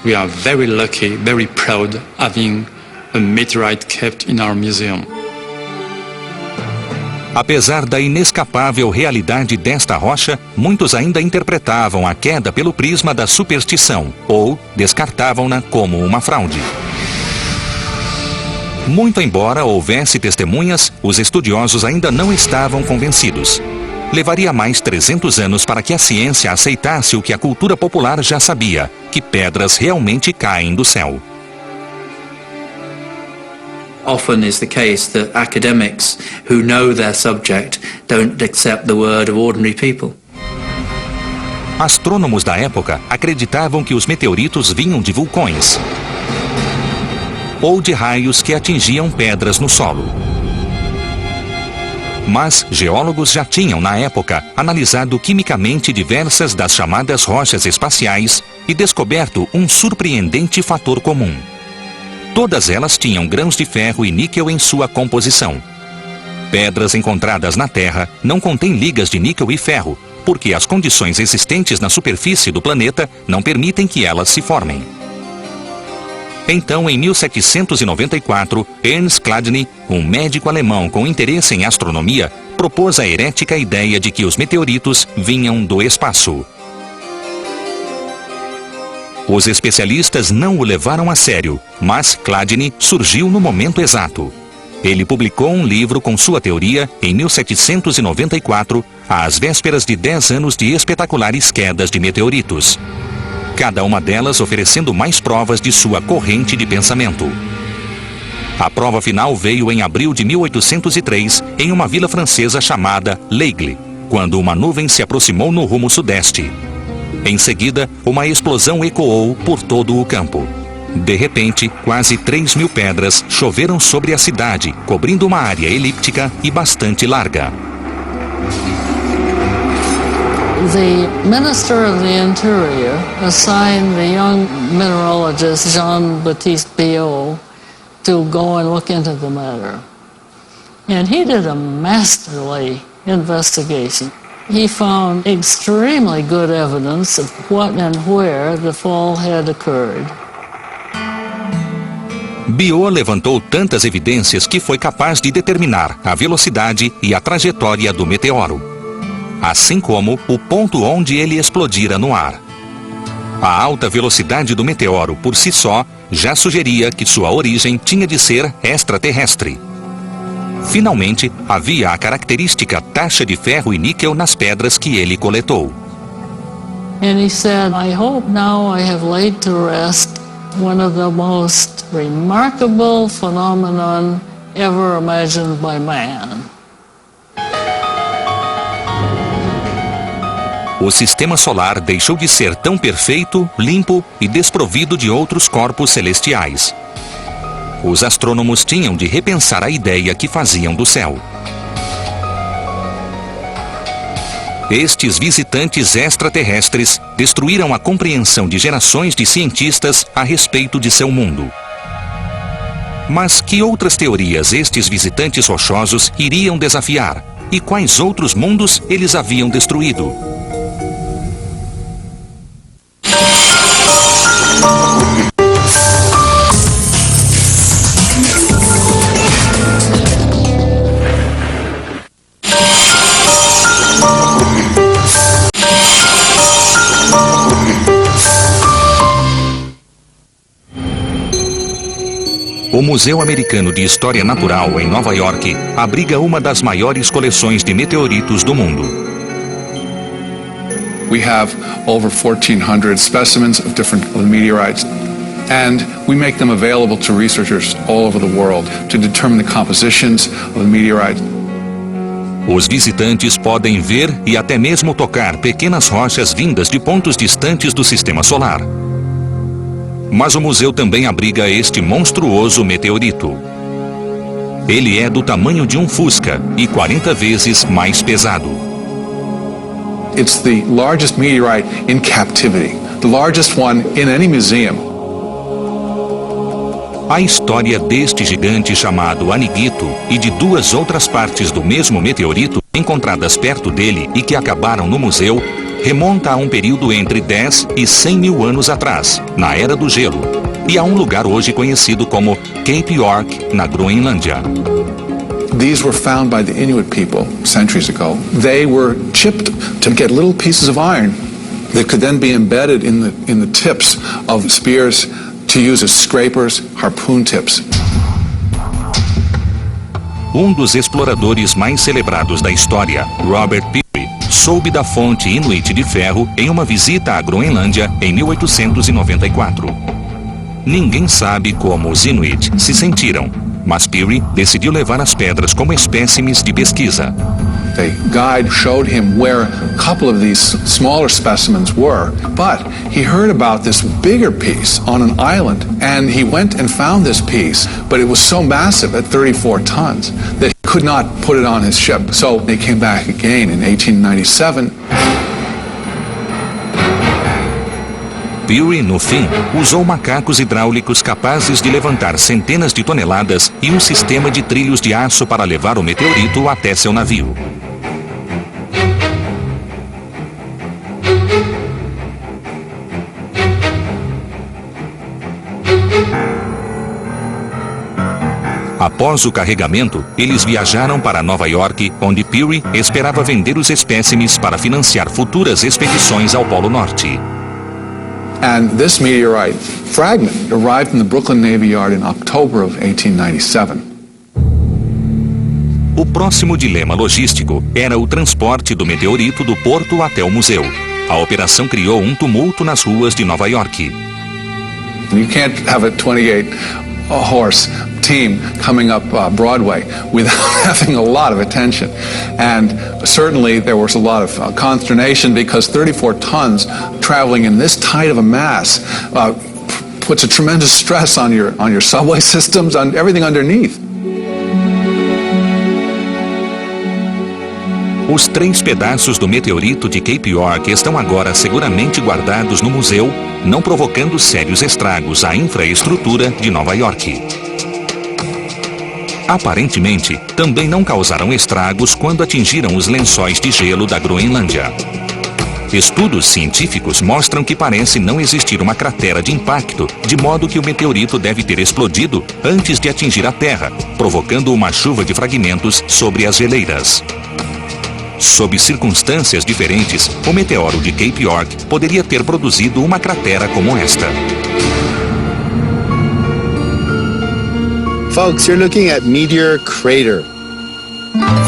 We are very lucky, very proud having a meteorite kept in our museum. Apesar da inescapável realidade desta rocha, muitos ainda interpretavam a queda pelo prisma da superstição ou descartavam-na como uma fraude. Muito embora houvesse testemunhas, os estudiosos ainda não estavam convencidos. Levaria mais 300 anos para que a ciência aceitasse o que a cultura popular já sabia, que pedras realmente caem do céu. Often is the case that academics who know their subject don't accept the word of ordinary people. Astrônomos da época acreditavam que os meteoritos vinham de vulcões ou de raios que atingiam pedras no solo. Mas geólogos já tinham, na época, analisado quimicamente diversas das chamadas rochas espaciais e descoberto um surpreendente fator comum. Todas elas tinham grãos de ferro e níquel em sua composição. Pedras encontradas na Terra não contêm ligas de níquel e ferro, porque as condições existentes na superfície do planeta não permitem que elas se formem. Então, em 1794, Ernst Chladni, um médico alemão com interesse em astronomia, propôs a herética ideia de que os meteoritos vinham do espaço. Os especialistas não o levaram a sério, mas Chladni surgiu no momento exato. Ele publicou um livro com sua teoria em 1794, às vésperas de 10 anos de espetaculares quedas de meteoritos. Cada uma delas oferecendo mais provas de sua corrente de pensamento. A prova final veio em abril de 1803, em uma vila francesa chamada L'Aigle, quando uma nuvem se aproximou no rumo sudeste. Em seguida, uma explosão ecoou por todo o campo. De repente, quase 3.000 pedras choveram sobre a cidade, cobrindo uma área elíptica e bastante larga. The Minister of the Interior assigned the young mineralogist Jean-Baptiste Biot to go and look into the matter. And he did a masterly investigation. He found extremely good evidence of what and where the fall had occurred. Biot levantou tantas evidências que foi capaz de determinar a velocidade e a trajetória do meteoro, assim como o ponto onde ele explodira no ar. A alta velocidade do meteoro por si só já sugeria que sua origem tinha de ser extraterrestre. Finalmente, havia a característica taxa de ferro e níquel nas pedras que ele coletou. And he said, I hope now I have laid to rest one of the most remarkable phenomenon ever imagined by man. O sistema solar deixou de ser tão perfeito, limpo e desprovido de outros corpos celestiais. Os astrônomos tinham de repensar a ideia que faziam do céu. Estes visitantes extraterrestres destruíram a compreensão de gerações de cientistas a respeito de seu mundo. Mas que outras teorias estes visitantes rochosos iriam desafiar? E quais outros mundos eles haviam destruído? O Museu Americano de História Natural, em Nova York, abriga uma das maiores coleções de meteoritos do mundo. We have over 1,400 specimens of different meteorites, and we make them available to researchers all over the world to determine the compositions of the meteorites. Os visitantes podem ver e até mesmo tocar pequenas rochas vindas de pontos distantes do sistema solar. Mas o museu também abriga este monstruoso meteorito. Ele é do tamanho de um Fusca e 40 vezes mais pesado. It's the largest meteorite in captivity, the largest one in any museum. A história deste gigante chamado Aniguito e de duas outras partes do mesmo meteorito encontradas perto dele e que acabaram no museu remonta a um período entre 10 e 100 mil anos atrás, na Era do Gelo, e a um lugar hoje conhecido como Cape York, na Groenlândia. These were found by the Inuit people centuries ago. They were chipped to get little pieces of iron that could then be embedded in the tips of spears to use as scrapers, harpoon tips. Um dos exploradores mais celebrados da história, Robert Peary, soube da fonte Inuit de ferro em uma visita à Groenlândia em 1894. Ninguém sabe como os Inuit se sentiram, mas Peary decidiu levar as pedras como espécimes de pesquisa. The guide showed him where a couple of these smaller specimens were, but he heard about this bigger piece on an island, and he went and found this piece, but it was so massive at 34 tons that he could not put it on his ship. So they came back again in 1897. Peary, no fim, usou macacos hidráulicos capazes de levantar centenas de toneladas e um sistema de trilhos de aço para levar o meteorito até seu navio. Após o carregamento, eles viajaram para Nova York, onde Peary esperava vender os espécimes para financiar futuras expedições ao Polo Norte. And this meteorite fragment arrived in the Brooklyn Navy Yard in October of 1897. O próximo dilema logístico era o transporte do meteorito do porto até o museu. A operação criou um tumulto nas ruas de Nova York. You can't have a 28-horse team coming up Broadway without having a lot of attention. And certainly there was a lot of consternation because 34 tons traveling in this tight of a mass puts a tremendous stress on your subway systems, on everything underneath. Os 3 pedaços do meteorito de Cape York estão agora seguramente guardados no museu, não provocando sérios estragos à infraestrutura de Nova York. Aparentemente, também não causaram estragos quando atingiram os lençóis de gelo da Groenlândia. Estudos científicos mostram que parece não existir uma cratera de impacto, de modo que o meteorito deve ter explodido antes de atingir a Terra, provocando uma chuva de fragmentos sobre as geleiras. Sob circunstâncias diferentes, o meteoro de Cape York poderia ter produzido uma cratera como esta. Folks, you're looking at Meteor Crater.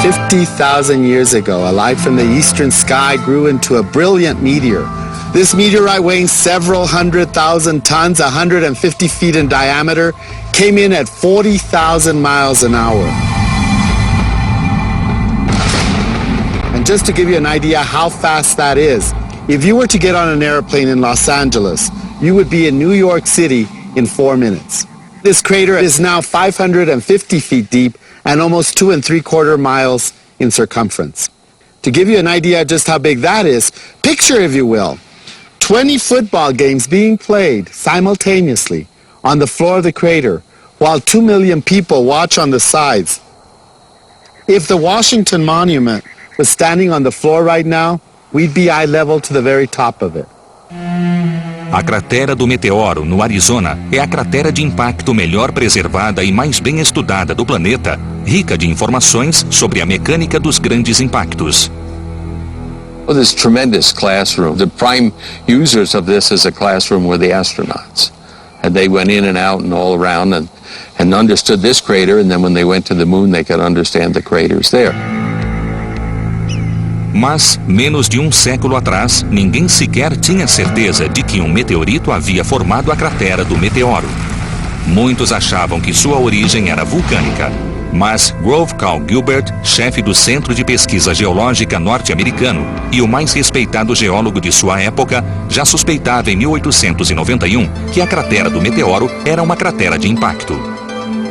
50,000 years ago, a light from the eastern sky grew into a brilliant meteor. This meteorite, weighing several 100,000 tons, 150 feet in diameter, came in at 40,000 miles an hour. And just to give you an idea how fast that is, if you were to get on an airplane in Los Angeles, you would be in New York City in 4 minutes. This crater is now 550 feet deep and almost 2 3/4 miles in circumference. To give you an idea just how big that is, picture, if you will, 20 football games being played simultaneously on the floor of the crater while 2 million people watch on the sides. If the Washington Monument was standing on the floor right now, we'd be eye level to the very top of it. A cratera do meteoro, no Arizona, é a cratera de impacto melhor preservada e mais bem estudada do planeta, rica de informações sobre a mecânica dos grandes impactos. Well, this tremendous classroom, the prime users of this as a classroom were the astronauts. And they went in and out and all around and understood this crater, and then when they went to the moon they could understand the craters there. Mas, menos de um século atrás, ninguém sequer tinha certeza de que um meteorito havia formado a cratera do meteoro. Muitos achavam que sua origem era vulcânica, mas Grove Cal Gilbert, chefe do Centro de Pesquisa Geológica norte-americano e o mais respeitado geólogo de sua época, já suspeitava em 1891 que a cratera do meteoro era uma cratera de impacto.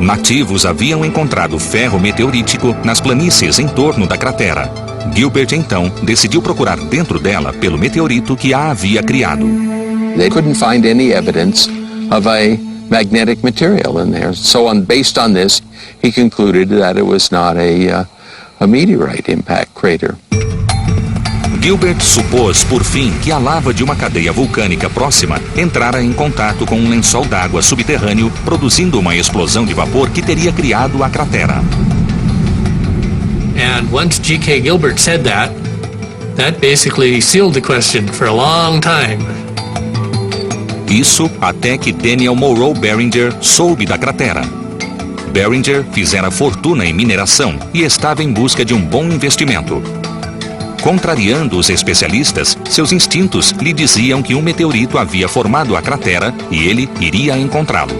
Nativos haviam encontrado ferro meteorítico nas planícies em torno da cratera. Gilbert então decidiu procurar dentro dela pelo meteorito que a havia criado. They couldn't find any evidence of a magnetic material in there. So based on this, he concluded that it was not a meteorite impact crater. Gilbert supôs, por fim, que a lava de uma cadeia vulcânica próxima entrara em contato com um lençol d'água subterrâneo, produzindo uma explosão de vapor que teria criado a cratera. And once G.K. Gilbert said that basically sealed the question for a long time. Isso até que Daniel Monroe Barringer soube da cratera. Barringer fizera fortuna em mineração e estava em busca de um bom investimento. Contrariando os especialistas, seus instintos lhe diziam que um meteorito havia formado a cratera e ele iria encontrá-lo.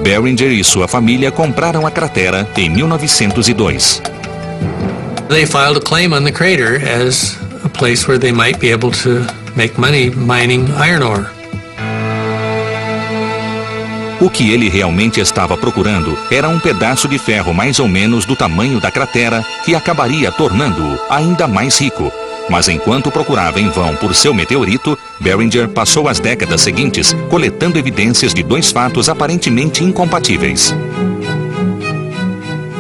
Barringer e sua família compraram a cratera em 1902. They filed a claim on the crater as a place where they might be able to make money mining iron ore. O que ele realmente estava procurando era um pedaço de ferro mais ou menos do tamanho da cratera que acabaria tornando-o ainda mais rico. Mas enquanto procurava em vão por seu meteorito, Barringer passou as décadas seguintes coletando evidências de dois fatos aparentemente incompatíveis.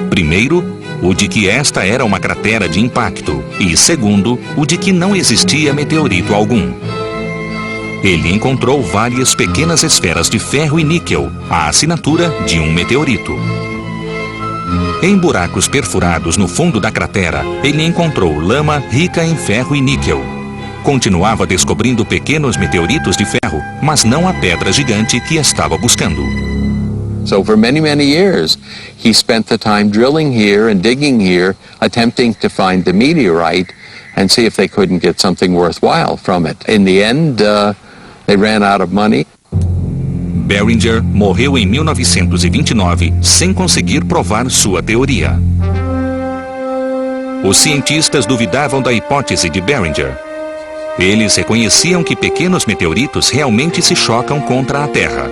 Primeiro, o de que esta era uma cratera de impacto, e segundo, o de que não existia meteorito algum. Ele encontrou várias pequenas esferas de ferro e níquel, a assinatura de um meteorito. Em buracos perfurados no fundo da cratera, ele encontrou lama rica em ferro e níquel. Continuava descobrindo pequenos meteoritos de ferro, mas não a pedra gigante que estava buscando. So for many, many years, he spent the time drilling here and digging here, attempting to find the meteorite and see if they couldn't get something worthwhile from it. In the end, they ran out of money. Barringer morreu em 1929 sem conseguir provar sua teoria. Os cientistas duvidavam da hipótese de Barringer. Eles reconheciam que pequenos meteoritos realmente se chocam contra a Terra,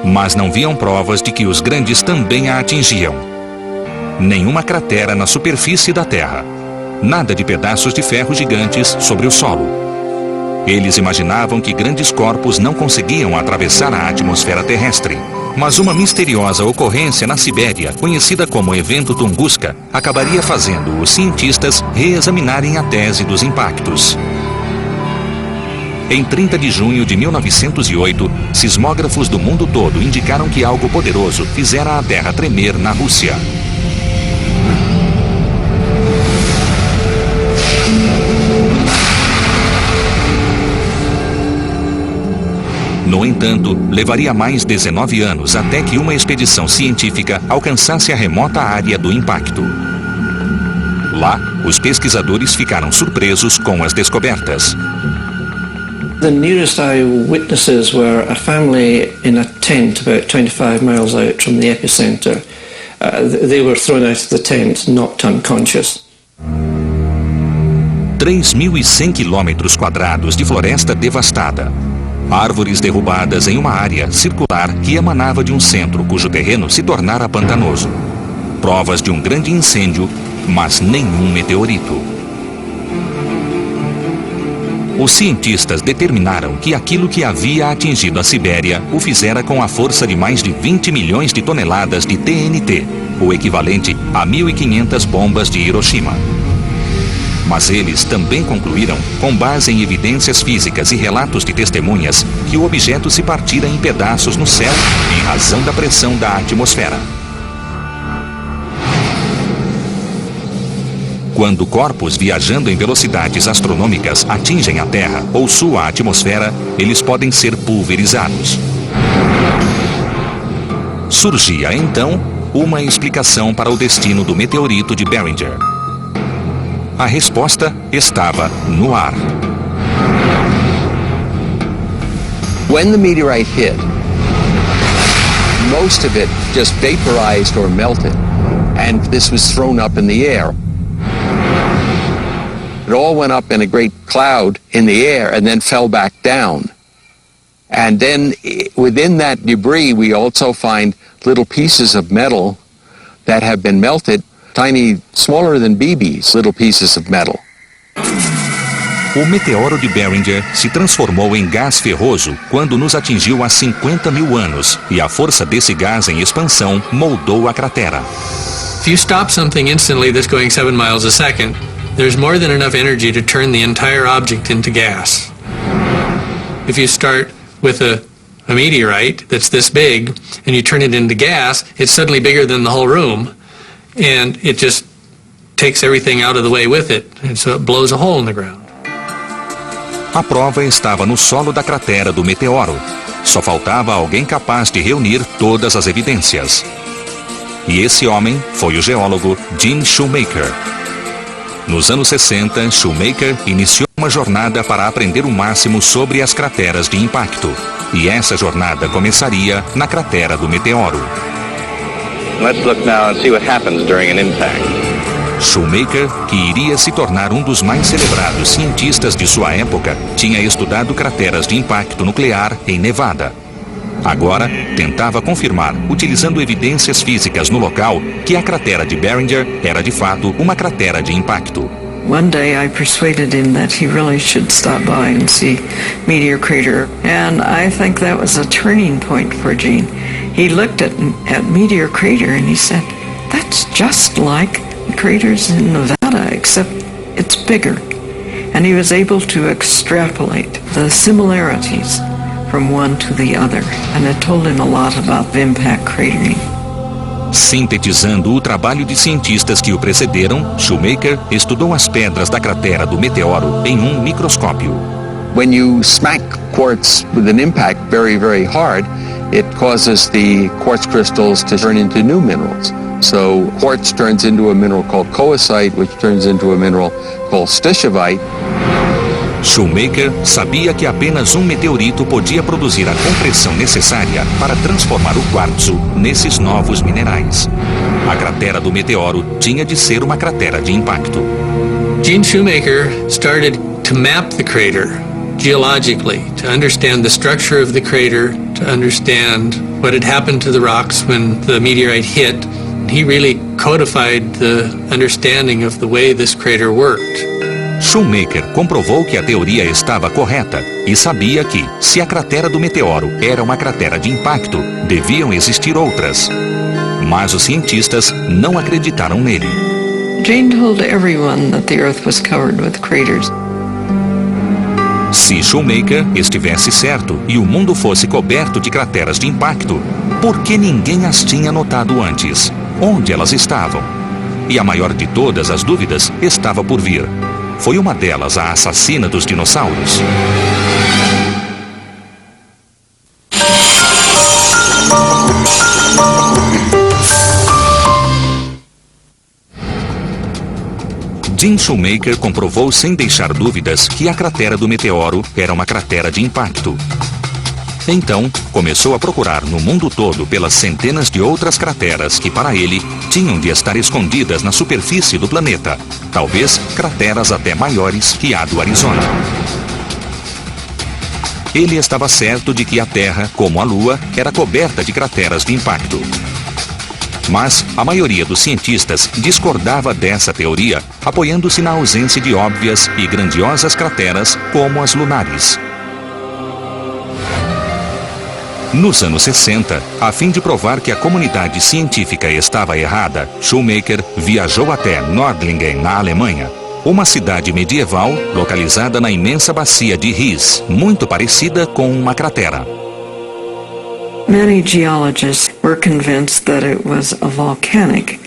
mas não viam provas de que os grandes também a atingiam. Nenhuma cratera na superfície da Terra. Nada de pedaços de ferro gigantes sobre o solo. Eles imaginavam que grandes corpos não conseguiam atravessar a atmosfera terrestre. Mas uma misteriosa ocorrência na Sibéria, conhecida como Evento Tunguska, acabaria fazendo os cientistas reexaminarem a tese dos impactos. Em 30 de junho de 1908, sismógrafos do mundo todo indicaram que algo poderoso fizera a Terra tremer na Rússia. No entanto, levaria mais 19 anos até que uma expedição científica alcançasse a remota área do impacto. Lá, os pesquisadores ficaram surpresos com as descobertas. The nearest eyewitnesses were a family in a tent about 25 miles out from the epicenter. They were thrown out of the tent, knocked unconscious. 3.100 quilômetros quadrados de floresta devastada. Árvores derrubadas em uma área circular que emanava de um centro cujo terreno se tornara pantanoso. Provas de um grande incêndio, mas nenhum meteorito. Os cientistas determinaram que aquilo que havia atingido a Sibéria o fizera com a força de mais de 20 milhões de toneladas de TNT, o equivalente a 1.500 bombas de Hiroshima. Mas eles também concluíram, com base em evidências físicas e relatos de testemunhas, que o objeto se partira em pedaços no céu em razão da pressão da atmosfera. Quando corpos viajando em velocidades astronômicas atingem a Terra ou sua atmosfera, eles podem ser pulverizados. Surgia, então, uma explicação para o destino do meteorito de Barringer. A resposta estava no ar. When the meteorite hit, most of it just vaporized or melted, and this was thrown up in the air. It all went up in a great cloud in the air and then fell back down. And then within that debris, we also find little pieces of metal that have been melted, tiny, smaller than BBs, little pieces of metal. O meteoro de Barringer se transformou em gás ferroso quando nos atingiu há 50 mil anos, e a força desse gás em expansão moldou a cratera. If you stop something instantly that's going 7 miles a second, there's more than enough energy to turn the entire object into gas. If you start with a meteorite that's this big and you turn it into gas, it's suddenly bigger than the whole room, and it just takes everything out of the way with it, and so it blows a hole in the ground. A prova estava no solo da cratera do meteoro. Só faltava alguém capaz de reunir todas as evidências. E esse homem foi o geólogo Gene Shoemaker. Nos anos 60, Shoemaker iniciou uma jornada para aprender o máximo sobre as crateras de impacto. E essa jornada começaria na cratera do meteoro. Let's look now and see what happens during an impact. Shoemaker, que iria se tornar um dos mais celebrados cientistas de sua época, tinha estudado crateras de impacto nuclear em Nevada. Agora, tentava confirmar, utilizando evidências físicas no local, que a cratera de Barringer era de fato uma cratera de impacto. One day I persuaded him that he really should stop by and see Meteor Crater, and I think that was a turning point for Gene. He looked at Meteor Crater and he said, "That's just like the craters in Nevada, except it's bigger." And he was able to extrapolate the similarities from one to the other, and it told him a lot about the impact cratering. Sintetizando o trabalho de cientistas que o precederam, Shoemaker estudou as pedras da cratera do meteoro em um microscópio. When you smack quartz with an impact very, very hard, it causes the quartz crystals to turn into new minerals. So quartz turns into a mineral called coesite, which turns into a mineral called stishovite. Shoemaker sabia que apenas um meteorito podia produzir a compressão necessária para transformar o quartzo nesses novos minerais. A cratera do meteoro tinha de ser uma cratera de impacto. Gene Shoemaker started to map the crater geologically, to understand the structure of the crater, to understand what had happened to the rocks when the meteorite hit. He really codified the understanding of the way this crater worked. Shoemaker comprovou que a teoria estava correta e sabia que, se a cratera do meteoro era uma cratera de impacto, deviam existir outras. Mas os cientistas não acreditaram nele. Gene told everyone that the Earth was covered with craters. Se Shoemaker estivesse certo e o mundo fosse coberto de crateras de impacto, por que ninguém as tinha notado antes? Onde elas estavam? E a maior de todas as dúvidas estava por vir. Foi uma delas a assassina dos dinossauros? Jim Shoemaker comprovou sem deixar dúvidas que a cratera do meteoro era uma cratera de impacto. Então, começou a procurar no mundo todo pelas centenas de outras crateras que, para ele, tinham de estar escondidas na superfície do planeta. Talvez crateras até maiores que a do Arizona. Ele estava certo de que a Terra, como a Lua, era coberta de crateras de impacto. Mas a maioria dos cientistas discordava dessa teoria, apoiando-se na ausência de óbvias e grandiosas crateras como as lunares. Nos anos 60, a fim de provar que a comunidade científica estava errada, Shoemaker viajou até Nördlingen, na Alemanha, uma cidade medieval localizada na imensa bacia de Ries, muito parecida com uma cratera. Many geologists were convinced that it was a volcanic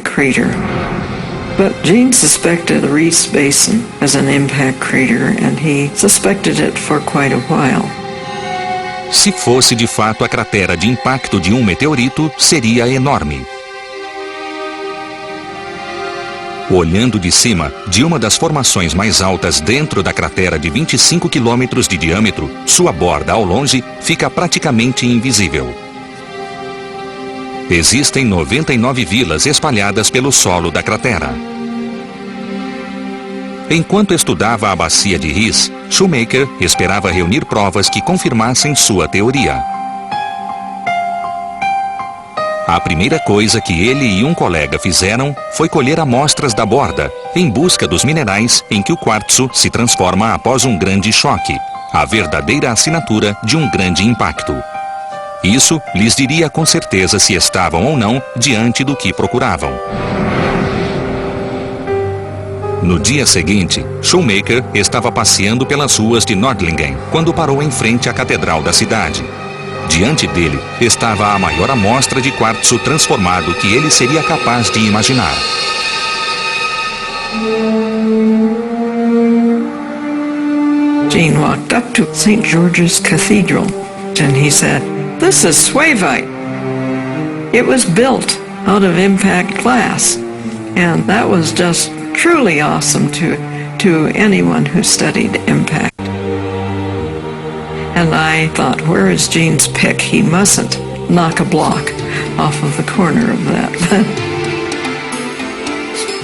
crater. But Gene suspected the Ries Basin as an impact crater, and he suspected it for quite a while. Se fosse de fato a cratera de impacto de um meteorito, seria enorme. Olhando de cima, de uma das formações mais altas dentro da cratera de 25 quilômetros de diâmetro, sua borda ao longe fica praticamente invisível. Existem 99 vilas espalhadas pelo solo da cratera. Enquanto estudava a bacia de Ries, Shoemaker esperava reunir provas que confirmassem sua teoria. A primeira coisa que ele e um colega fizeram foi colher amostras da borda, em busca dos minerais em que o quartzo se transforma após um grande choque, a verdadeira assinatura de um grande impacto. Isso lhes diria com certeza se estavam ou não diante do que procuravam. No dia seguinte, Shoemaker estava passeando pelas ruas de Nördlingen quando parou em frente à catedral da cidade. Diante dele estava a maior amostra de quartzo transformado que ele seria capaz de imaginar. Gene walked up to St. George's Cathedral and he said, "This is Suevite. It was built out of impact glass." And that was just truly awesome to anyone who studied impact. And I thought, where is Gene's pick? He mustn't knock a block off of the corner of that.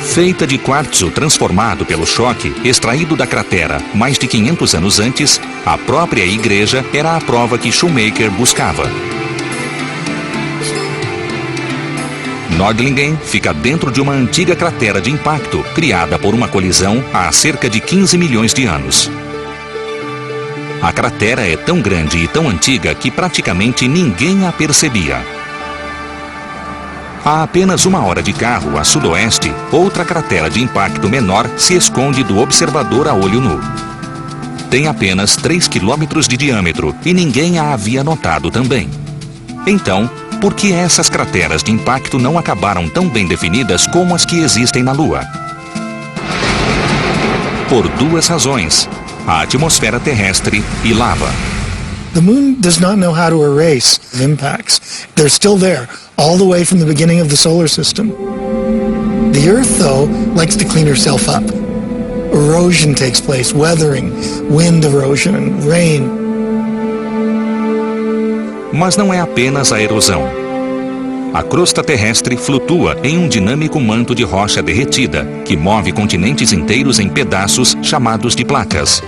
Feita de quartzo transformado pelo choque, extraído da cratera mais de 500 anos antes, a própria igreja era a prova que Shoemaker buscava. Nördlingen fica dentro de uma antiga cratera de impacto, criada por uma colisão há cerca de 15 milhões de anos. A cratera é tão grande e tão antiga que praticamente ninguém a percebia. A apenas 1 hora de carro a sudoeste, outra cratera de impacto menor se esconde do observador a olho nu. Tem apenas 3 quilômetros de diâmetro e ninguém a havia notado também. Então, por que essas crateras de impacto não acabaram tão bem definidas como as que existem na Lua? Por 2 razões: a atmosfera terrestre e lava. The moon does not know how to erase impacts. They're still there, all the way from the beginning of the solar system. The Earth, though, likes to clean herself up. Erosion takes place, weathering, wind erosion, and rain. Mas não é apenas a erosão. A crosta terrestre flutua em um dinâmico manto de rocha derretida, que move continentes inteiros em pedaços chamados de placas.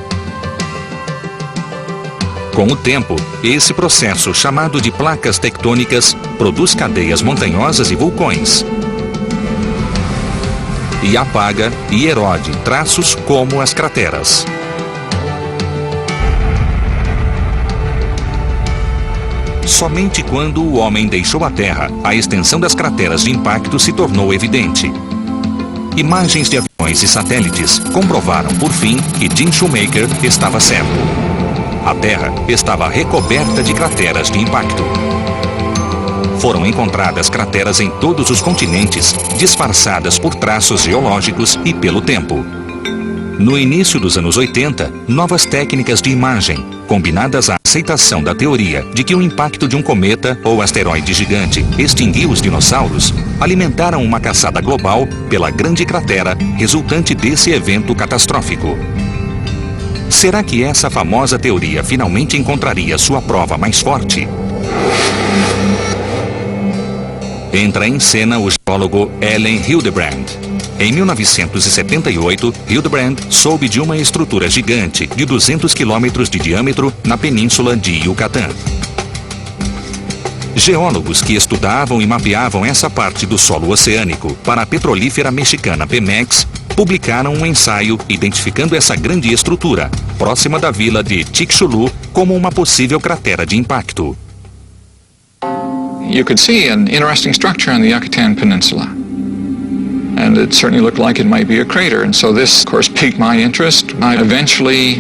Com o tempo, esse processo, chamado de placas tectônicas, produz cadeias montanhosas e vulcões. E apaga e erode traços como as crateras. Somente quando o homem deixou a Terra, a extensão das crateras de impacto se tornou evidente. Imagens de aviões e satélites comprovaram, por fim, que Jim Shoemaker estava certo. A Terra estava recoberta de crateras de impacto. Foram encontradas crateras em todos os continentes, disfarçadas por traços geológicos e pelo tempo. No início dos anos 80, novas técnicas de imagem, combinadas às aceitação da teoria de que o impacto de um cometa ou asteroide gigante extinguiu os dinossauros alimentaram uma caçada global pela grande cratera resultante desse evento catastrófico. Será que essa famosa teoria finalmente encontraria sua prova mais forte? Entra em cena o geólogo Allen Hildebrand. Em 1978, Hildebrand soube de uma estrutura gigante de 200 quilômetros de diâmetro na península de Yucatán. Geólogos que estudavam e mapeavam essa parte do solo oceânico para a petrolífera mexicana Pemex publicaram um ensaio identificando essa grande estrutura, próxima da vila de Chicxulub, como uma possível cratera de impacto. You could see an interesting structure on the Yucatan Peninsula. And it certainly looked like it might be a crater. And so this, of course, piqued my interest. I eventually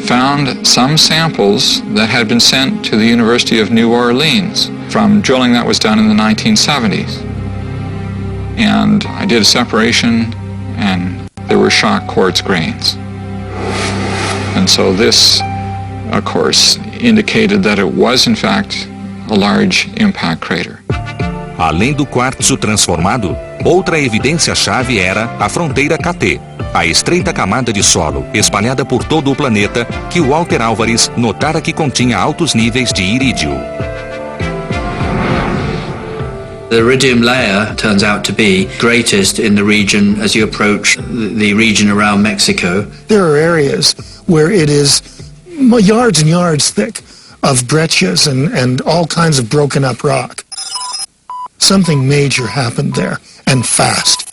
found some samples that had been sent to the University of New Orleans from drilling that was done in the 1970s. And I did a separation, and there were shock quartz grains. And so this, of course, indicated that it was, in fact, a large impact crater. Além do quartzo transformado, outra evidência-chave era a fronteira KT, a estreita camada de solo espalhada por todo o planeta que Walter Álvares notara que continha altos níveis de irídio. The iridium layer turns out to be greatest in the region as you approach the region around Mexico. There are areas where it is yards and yards thick of breccias and all kinds of broken up rock. Something major happened there, and fast.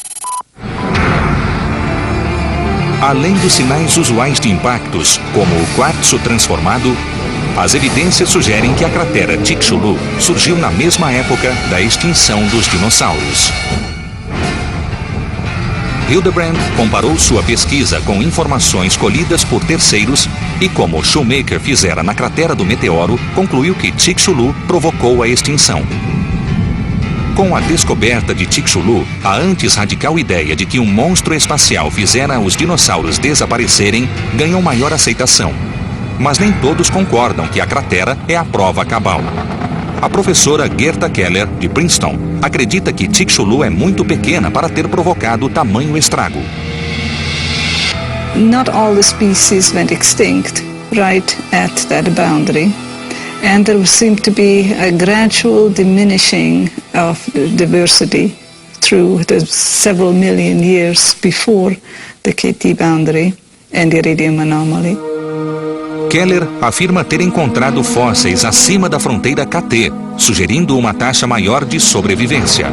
Além dos sinais usuais de impactos, como o quartzo transformado, as evidências sugerem que a cratera Chicxulub surgiu na mesma época da extinção dos dinossauros. Hildebrand comparou sua pesquisa com informações colhidas por terceiros e, como Shoemaker fizera na cratera do meteoro, concluiu que Chicxulub provocou a extinção. Com a descoberta de Chicxulub, a antes radical ideia de que um monstro espacial fizera os dinossauros desaparecerem ganhou maior aceitação. Mas nem todos concordam que a cratera é a prova cabal. A professora Gerta Keller, de Princeton, acredita que Chicxulub é muito pequena para ter provocado tamanho estrago. Not all the species went extinct right at that boundary. And there seemed to be a gradual diminishing of diversity through the several million years before the KT boundary and the iridium anomaly. Keller afirma ter encontrado fósseis acima da fronteira KT, sugerindo uma taxa maior de sobrevivência.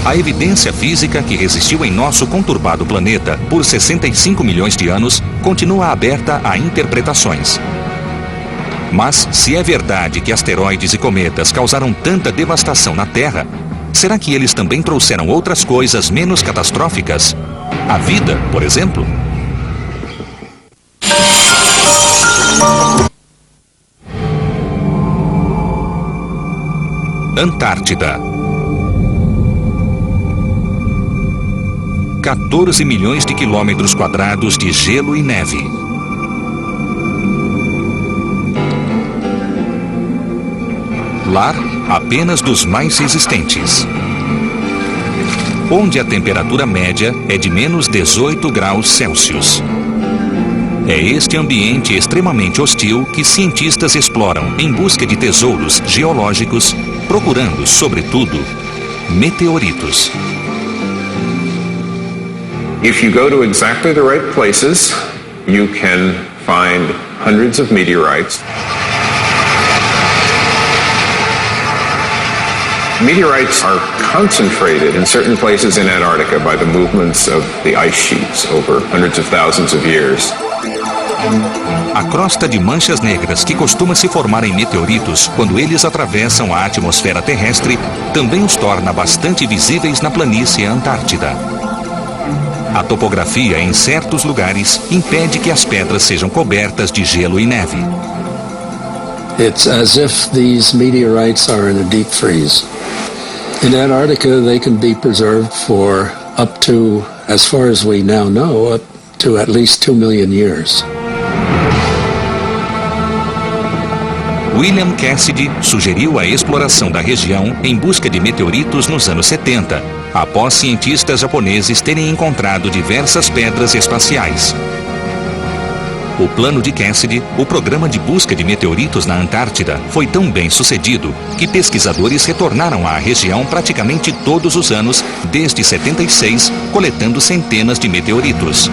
A evidência física que resistiu em nosso conturbado planeta por 65 milhões de anos continua aberta a interpretações. Mas, se é verdade que asteroides e cometas causaram tanta devastação na Terra, será que eles também trouxeram outras coisas menos catastróficas? A vida, por exemplo? Antártida. 14 milhões de quilômetros quadrados de gelo e neve. Lar apenas dos mais resistentes. Onde a temperatura média é de menos 18 graus Celsius. É este ambiente extremamente hostil que cientistas exploram em busca de tesouros geológicos, procurando, sobretudo, meteoritos. If you go to exactly the right places, you can find hundreds of meteorites. Meteorites are concentrated in certain places in Antarctica by the movements of the ice sheets over hundreds of thousands of years. A crosta de manchas negras que costuma se formar em meteoritos quando eles atravessam a atmosfera terrestre também os torna bastante visíveis na planície Antártida. A topografia em certos lugares impede que as pedras sejam cobertas de gelo e neve. It's as if these meteorites are in a deep freeze. In Antarctica, they can be preserved for up to, as far as we now know, up to at least 2 million years. William Cassidy sugeriu a exploração da região em busca de meteoritos nos anos 70, após cientistas japoneses terem encontrado diversas pedras espaciais. O plano de Cassidy, o programa de busca de meteoritos na Antártida, foi tão bem sucedido que pesquisadores retornaram à região praticamente todos os anos, desde 76, coletando centenas de meteoritos.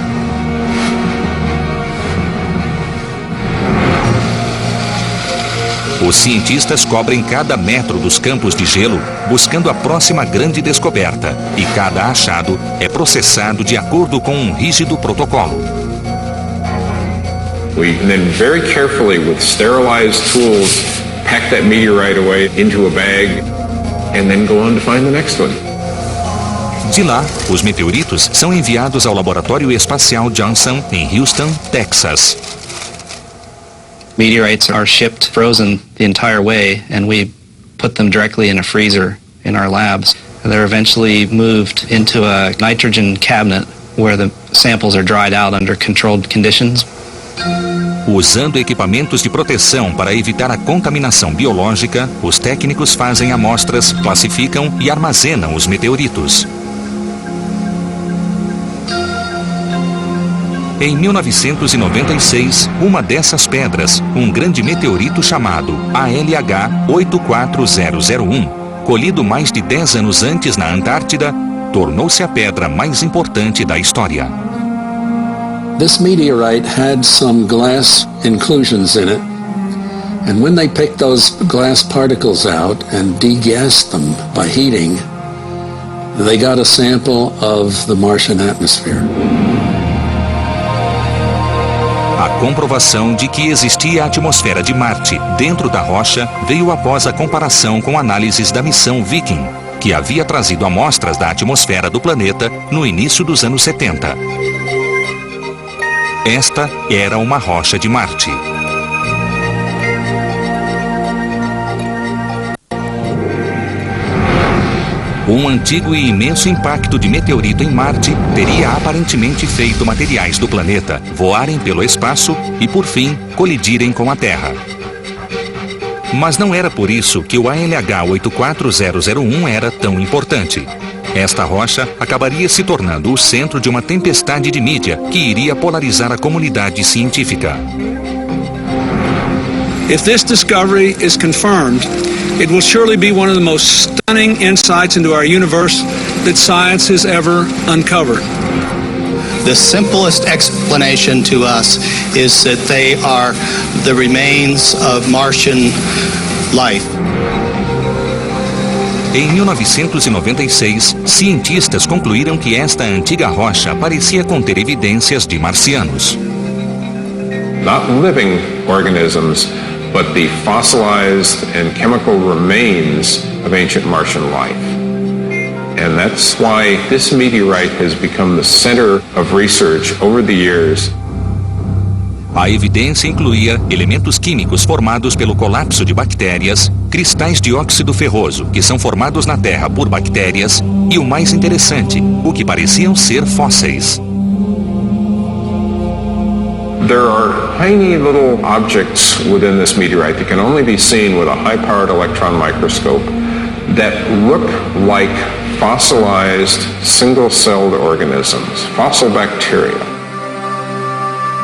Os cientistas cobrem cada metro dos campos de gelo, buscando a próxima grande descoberta, e cada achado é processado de acordo com um rígido protocolo. We then very carefully, with sterilized tools, pack that meteorite away into a bag and then go on to find the next one. De lá, os meteoritos são enviados ao Laboratório Espacial Johnson em Houston, Texas. Meteorites are shipped frozen the entire way, and we put them directly in a freezer in our labs. They're eventually moved into a nitrogen cabinet where the samples are dried out under controlled conditions. Usando equipamentos de proteção para evitar a contaminação biológica, os técnicos fazem amostras, classificam e armazenam os meteoritos. Em 1996, uma dessas pedras, um grande meteorito chamado ALH 84001, colhido mais de 10 anos antes na Antártida, tornou-se a pedra mais importante da história. This meteorite had some glass inclusions in it, and when they picked those glass particles out and degassed them by heating, they got a sample of the Martian atmosphere. A comprovação de que existia a atmosfera de Marte dentro da rocha veio após a comparação com análises da missão Viking, que havia trazido amostras da atmosfera do planeta no início dos anos 70. Esta era uma rocha de Marte. Um antigo e imenso impacto de meteorito em Marte teria aparentemente feito materiais do planeta voarem pelo espaço e, por fim, colidirem com a Terra. Mas não era por isso que o ALH 84001 era tão importante. Esta rocha acabaria se tornando o centro de uma tempestade de mídia que iria polarizar a comunidade científica. If this discovery is confirmed, it will surely be one of the most stunning insights into our universe that science has ever uncovered. The simplest explanation to us is that they are the remains of Martian life. Em 1996, cientistas concluíram que esta antiga rocha parecia conter evidências de marcianos. Not living organisms, but the fossilized and chemical remains of ancient Martian life. And that's why this meteorite has become the center of research over the years. A evidência incluía elementos químicos formados pelo colapso de bactérias, cristais de óxido ferroso que são formados na Terra por bactérias e, o mais interessante, o que pareciam ser fósseis. There are tiny little objects within this meteorite that can only be seen with a high-powered electron microscope that look like fossilized single-celled organisms, fossil bacteria.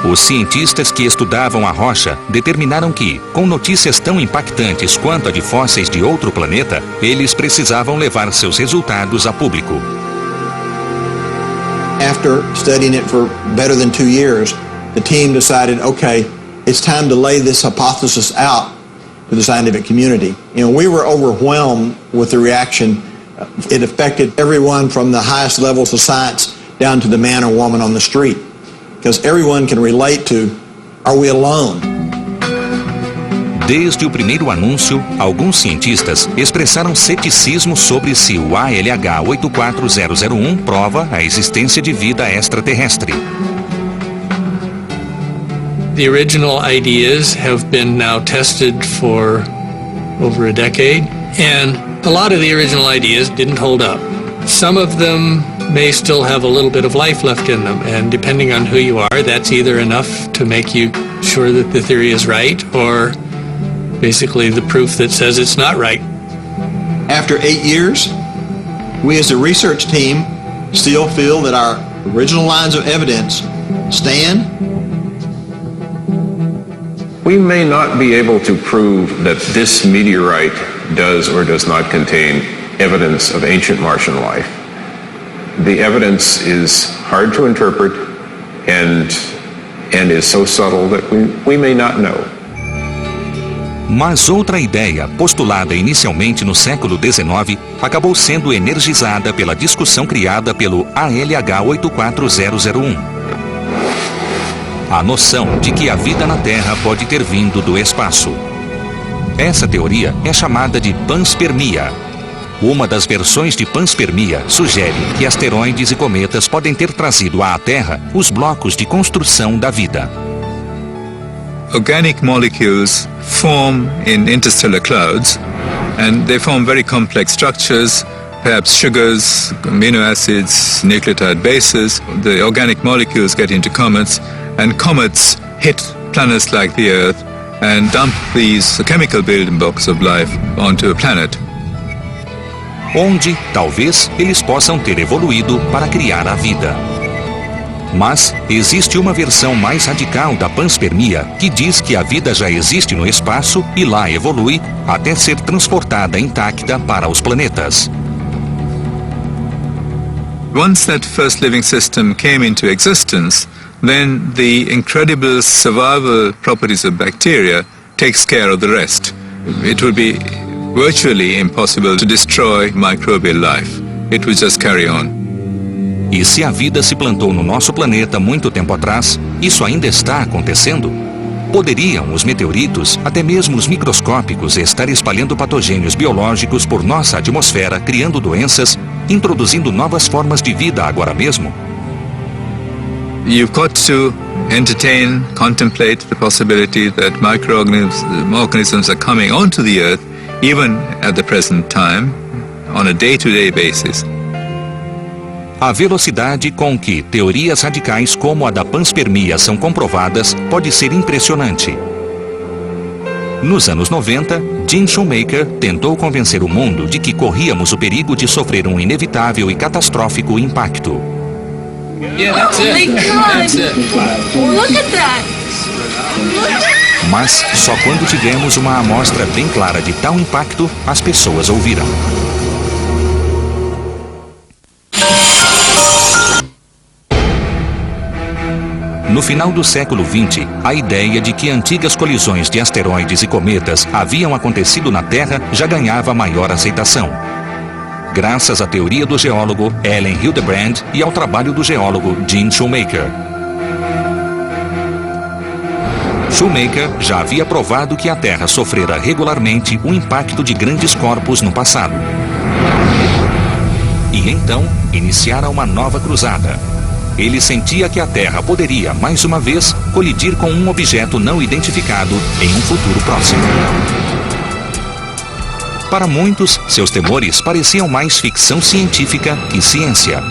Os cientistas que estudavam a rocha determinaram que, com notícias tão impactantes quanto a de fósseis de outro planeta, eles precisavam levar seus resultados a público. After studying it for better than 2 years, the team decided, okay, it's time to lay this hypothesis out to the scientific community. You know, we were overwhelmed with the reaction. It affected everyone from the highest levels of science down to the man or woman on the street. Because everyone can relate to, are we alone? Desde o primeiro anúncio, alguns cientistas expressaram ceticismo sobre se o ALH 84001 prova a existência de vida extraterrestre. The original ideas have been now tested for over a decade, and a lot of the original ideas didn't hold up. Some of them may still have a little bit of life left in them, and depending on who you are, that's either enough to make you sure that the theory is right, or basically the proof that says it's not right. After 8 years, we as a research team still feel that our original lines of evidence stand. We may not be able to prove that this meteorite does or does not contain evidence of ancient Martian life. The evidence is hard to interpret and is so subtle that we may not know. Mas outra ideia, postulada inicialmente no século XIX, acabou sendo energizada pela discussão criada pelo ALH 84001. A noção de que a vida na Terra pode ter vindo do espaço. Essa teoria é chamada de panspermia. Uma das versões de panspermia sugere que asteroides e cometas podem ter trazido à Terra os blocos de construção da vida. Organic molecules form in interstellar clouds, and they form very complex structures, perhaps sugars, amino acids, nucleotide bases. The organic molecules get into comets, and comets hit planets like the Earth and dump these chemical building blocks of life onto a planet. Onde, talvez, eles possam ter evoluído para criar a vida. Mas existe uma versão mais radical da panspermia que diz que a vida já existe no espaço e lá evolui até ser transportada intacta para os planetas. Once that first living system came into existence, then the incredible survival properties of bacteria takes care of the rest. It would be virtually impossible to destroy microbial life. It would just carry on. E se a vida se plantou no nosso planeta muito tempo atrás, isso ainda está acontecendo? Poderiam os meteoritos, até mesmo os microscópicos, estar espalhando patogênios biológicos por nossa atmosfera, criando doenças, introduzindo novas formas de vida agora mesmo? You've got to entertain, contemplate the possibility that microorganisms are coming onto the Earth, even at the present time, on a day-to-day basis. A velocidade com que teorias radicais como a da panspermia são comprovadas pode ser impressionante. Nos anos 90, Jim Shoemaker tentou convencer o mundo de que corríamos o perigo de sofrer um inevitável e catastrófico impacto. Yeah, that's it. That's it. Look at that. Mas só quando tivemos uma amostra bem clara de tal impacto, as pessoas ouviram. No final do século XX, a ideia de que antigas colisões de asteroides e cometas haviam acontecido na Terra já ganhava maior aceitação. Graças à teoria do geólogo Ellen Hildebrand e ao trabalho do geólogo Jim Shoemaker. Shoemaker já havia provado que a Terra sofrera regularmente o impacto de grandes corpos no passado. E então, iniciara uma nova cruzada. Ele sentia que a Terra poderia, mais uma vez, colidir com um objeto não identificado em um futuro próximo. Para muitos, seus temores pareciam mais ficção científica que ciência.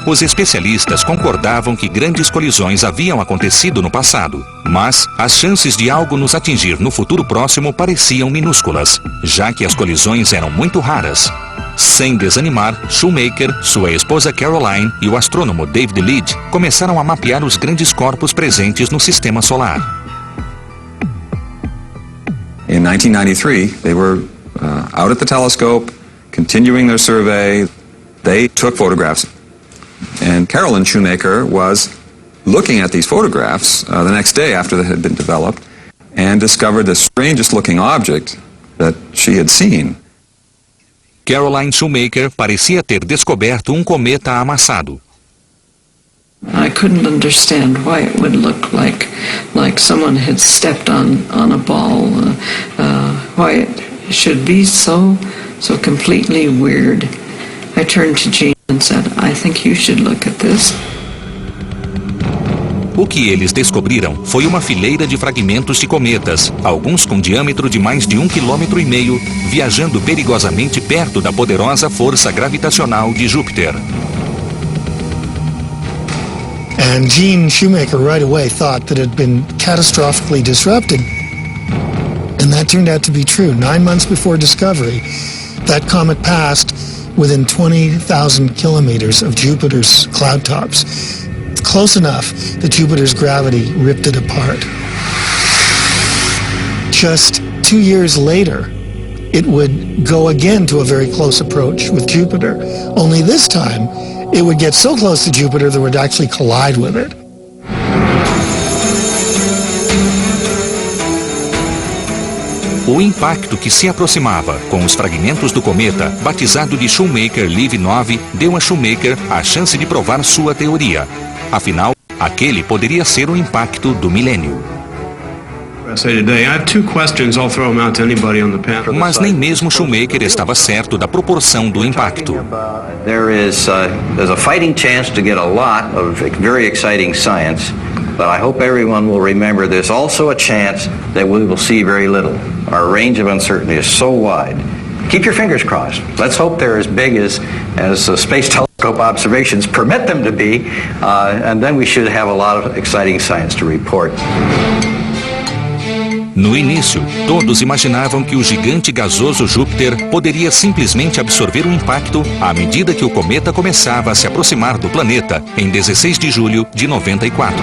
Os especialistas concordavam que grandes colisões haviam acontecido no passado, mas as chances de algo nos atingir no futuro próximo pareciam minúsculas, já que as colisões eram muito raras. Sem desanimar, Shoemaker, sua esposa Caroline e o astrônomo David Lead começaram a mapear os grandes corpos presentes no sistema solar. In 1993, they were out at the telescope, continuing their survey. They took photographs. And Caroline Shoemaker was looking at these photographs the next day after they had been developed and discovered the strangest looking object that she had seen. Caroline Shoemaker parecia ter descoberto um cometa amassado. I couldn't understand why it would look like someone had stepped on a ball. Why it should be so completely weird. I turned to Jean and said, "I think you should look at this." O que eles descobriram foi uma fileira de fragmentos de cometas, alguns com diâmetro de mais de 1,5 km, viajando perigosamente perto da poderosa força gravitacional de Júpiter. And Gene Shoemaker right away thought that it had been catastrophically disrupted. And that turned out to be true. 9 months before discovery, that comet passed within 20,000 kilometers of Jupiter's cloud tops. Close enough that Jupiter's gravity ripped it apart. Just 2 years later, it would go again to a very close approach with Jupiter. Only this time, it would get so close to Jupiter that it would actually collide with it. O impacto que se aproximava com os fragmentos do cometa, batizado de Shoemaker-Levy 9, deu a Shoemaker a chance de provar sua teoria. Afinal, aquele poderia ser o impacto do milênio. Mas nem mesmo Shoemaker estava certo da proporção do impacto. There's a fighting chance to get a lot of very exciting science, but I hope everyone will remember there's also a chance that we will see very little. Our range of uncertainty is so wide. Keep your fingers crossed. Let's hope they're as big as space telescope observations permit them to be, and then we should have a lot of exciting science to report. No início, todos imaginavam que o gigante gasoso Júpiter poderia simplesmente absorver o impacto à medida que o cometa começava a se aproximar do planeta em 16 de julho de 94.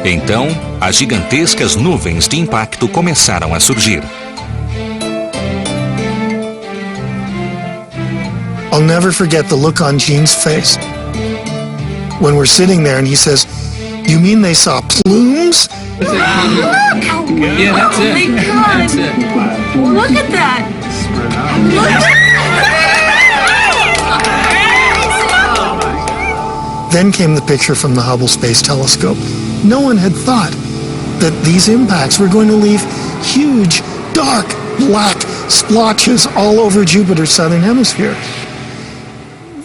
Então, as gigantescas nuvens de impacto começaram a surgir. I'll never forget the look on Gene's face when we're sitting there and he says, "You mean they saw plumes?" Look! Yeah, that's it. Holy God. That's it. Look at that! Then came the picture from the Hubble Space Telescope. No one had thought that these impacts were going to leave huge, dark, black splotches all over Jupiter's southern hemisphere.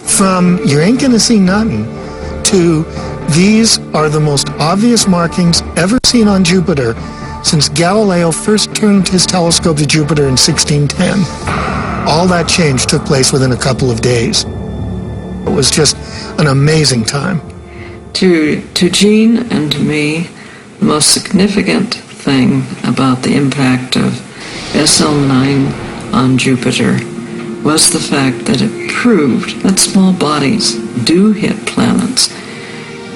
From "you ain't gonna see nothing" to "these are the most obvious markings ever seen on Jupiter since Galileo first turned his telescope to Jupiter in 1610. All that change took place within a couple of days. It was just an amazing time. To Gene and to me, the most significant thing about the impact of SL9 on Jupiter was the fact that it proved that small bodies do hit planets.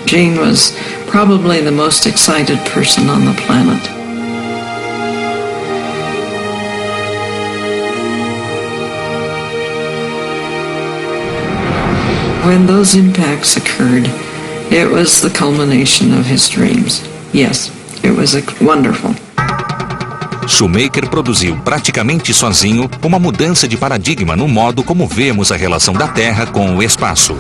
Gene was probably the most excited person on the planet. When those impacts occurred, it was the culmination of his dreams. Yes, it was wonderful. Shoemaker produziu praticamente sozinho uma mudança de paradigma no modo como vemos a relação da Terra com o espaço.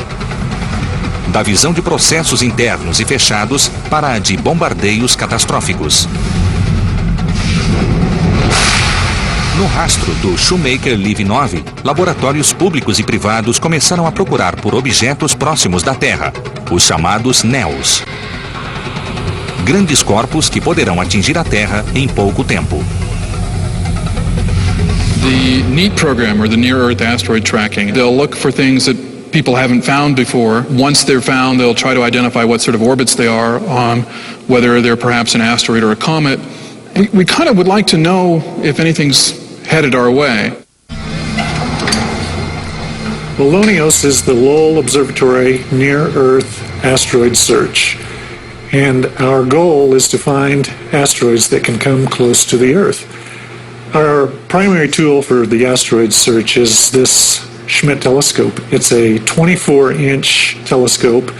Da visão de processos internos e fechados para a de bombardeios catastróficos. No rastro do Shoemaker-Levy 9, laboratórios públicos e privados começaram a procurar por objetos próximos da Terra, os chamados NEOs. Grandes corpos que poderão atingir a Terra em pouco tempo. The NEAT program, or the Near Earth Asteroid Tracking, they'll look for things that people haven't found before. Once they're found, they'll try to identify what sort of orbits they are on, whether they're perhaps an asteroid or a comet. We kind of would like to know if anything's headed our way. LONEOS is the Lowell Observatory Near Earth Asteroid Search. And our goal is to find asteroids that can come close to the Earth. Our primary tool for the asteroid search is this Schmidt telescope. It's a 24-inch telescope,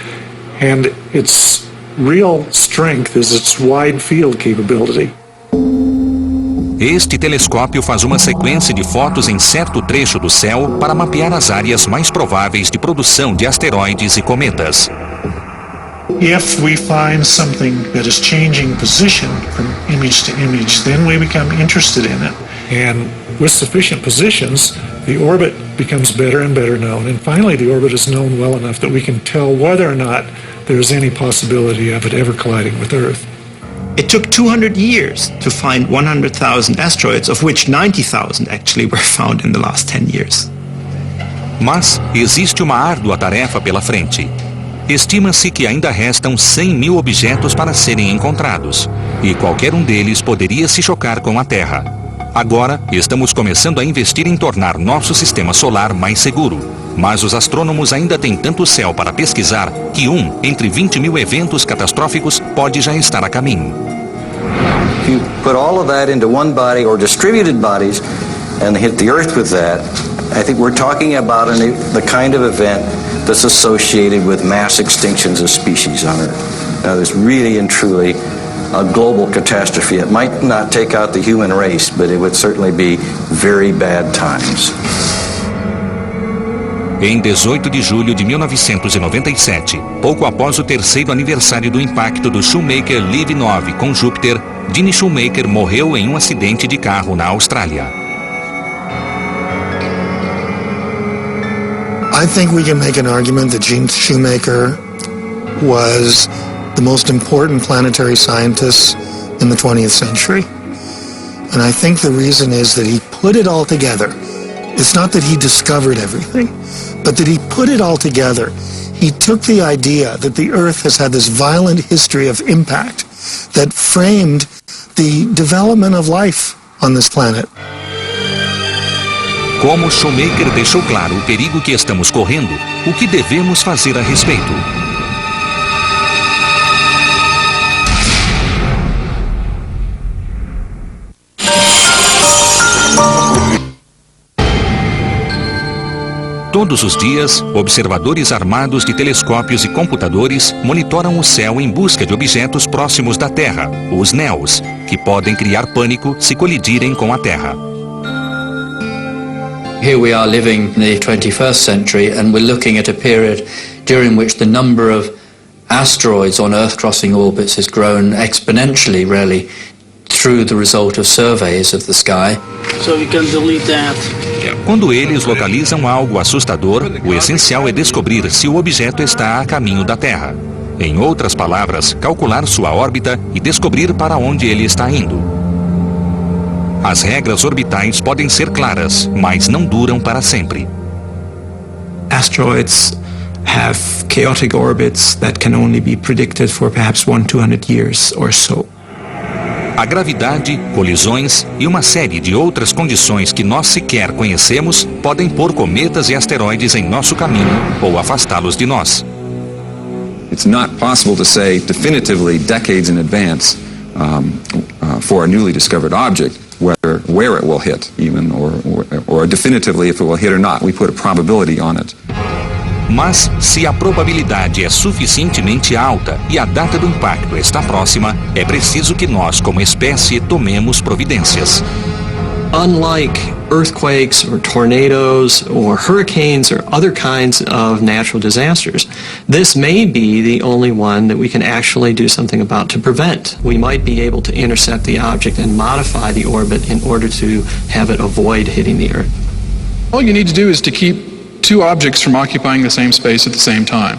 and its real strength is its wide field capability. Este telescópio faz uma sequência de fotos em certo trecho do céu para mapear as áreas mais prováveis de produção de asteroides e cometas. If we find something that is changing position from image to image, then we become interested in it. And with sufficient positions, the orbit becomes better and better known. And finally, the orbit is known well enough that we can tell whether or not there's any possibility of it ever colliding with Earth. It took 200 years to find 100,000 asteroids, of which 90,000 actually were found in the last 10 years. Mas existe uma árdua tarefa pela frente. Estima-se que ainda restam 100 mil objetos para serem encontrados. e qualquer um deles poderia se chocar com a Terra. Agora, estamos começando a investir em tornar nosso sistema solar mais seguro. Mas os astrônomos ainda têm tanto céu para pesquisar que entre 20 mil eventos catastróficos pode já estar a caminho. If you put all of that into one body or distributed bodies and hit the Earth with that, I think we're talking about the kind of event that's associated with mass extinctions of species on Earth. Now, there's really and truly a global catastrophe. It might not take out the human race, but it would certainly be very bad times. Em 18 de julho de 1997, pouco após o terceiro aniversário do impacto do Shoemaker LIV-9 com Júpiter, Gene Shoemaker morreu em um acidente de carro na Austrália. I think we can make an argument that Gene Shoemaker was the most important planetary scientist in the 20th century. And I think the reason is that he put it all together. It's not that he discovered everything, but that he put it all together. He took the idea that the Earth has had this violent history of impact that framed the development of life on this planet. Como Shoemaker deixou claro o perigo que estamos correndo, o que devemos fazer a respeito? Todos os dias, observadores armados de telescópios e computadores monitoram o céu em busca de objetos próximos da Terra, os NEOs, que podem criar pânico se colidirem com a Terra. Here we are living in the 21st century, and we're looking at a period during which the number of asteroids on Earth-crossing orbits has grown exponentially, really, through the result of surveys of the sky. So you can delete that. Quando eles localizam algo assustador, o essencial é descobrir se o objeto está a caminho da Terra. Em outras palavras, calcular sua órbita e descobrir para onde ele está indo. As regras orbitais podem ser claras, mas não duram para sempre. Asteroids have chaotic orbits that can only be predicted for perhaps 100-200 years or so. A gravidade, colisões e uma série de outras condições que nós sequer conhecemos podem pôr cometas e asteroides em nosso caminho ou afastá-los de nós. It's not possible to say definitively decades in advance for a newly discovered object where it will hit even or definitively if it will hit or not. We put a probability on it. Mas, se a probabilidade é suficientemente alta e a data do impacto está próxima, é preciso que nós, como espécie, tomemos providências. Unlike earthquakes or tornadoes or hurricanes or other kinds of natural disasters, this may be the only one that we can actually do something about to prevent. We might be able to intercept the object and modify the orbit in order to have it avoid hitting the Earth. All you need to do is to keep two objects from occupying the same space at the same time.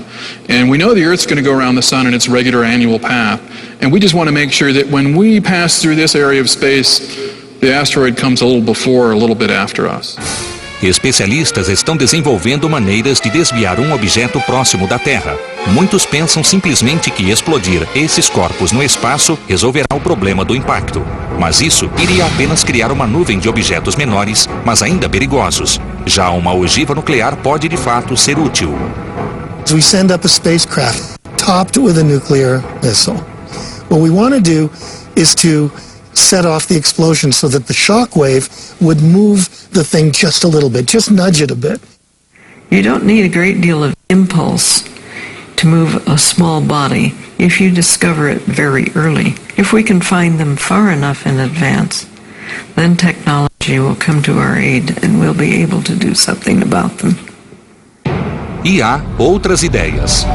And we know the Earth's going to go around the sun in its regular annual path. And we just want to make sure that when we pass through this area of space, the asteroid comes a little before or a little bit after us. Especialistas estão desenvolvendo maneiras de desviar um objeto próximo da Terra. Muitos pensam simplesmente que explodir esses corpos no espaço resolverá o problema do impacto. Mas isso iria apenas criar uma nuvem de objetos menores, mas ainda perigosos. Já uma ogiva nuclear pode de fato ser útil. We send up a spacecraft topped with a nuclear missile. What we want to do is to set off the explosion so that the shock wave would move the thing just a little bit, just nudge it a bit. You don't need a great deal of impulse to move a small body if you discover it very early. If we can find them far enough in advance, then technology will come to our aid and we'll be able to do something about them. E há outras ideias.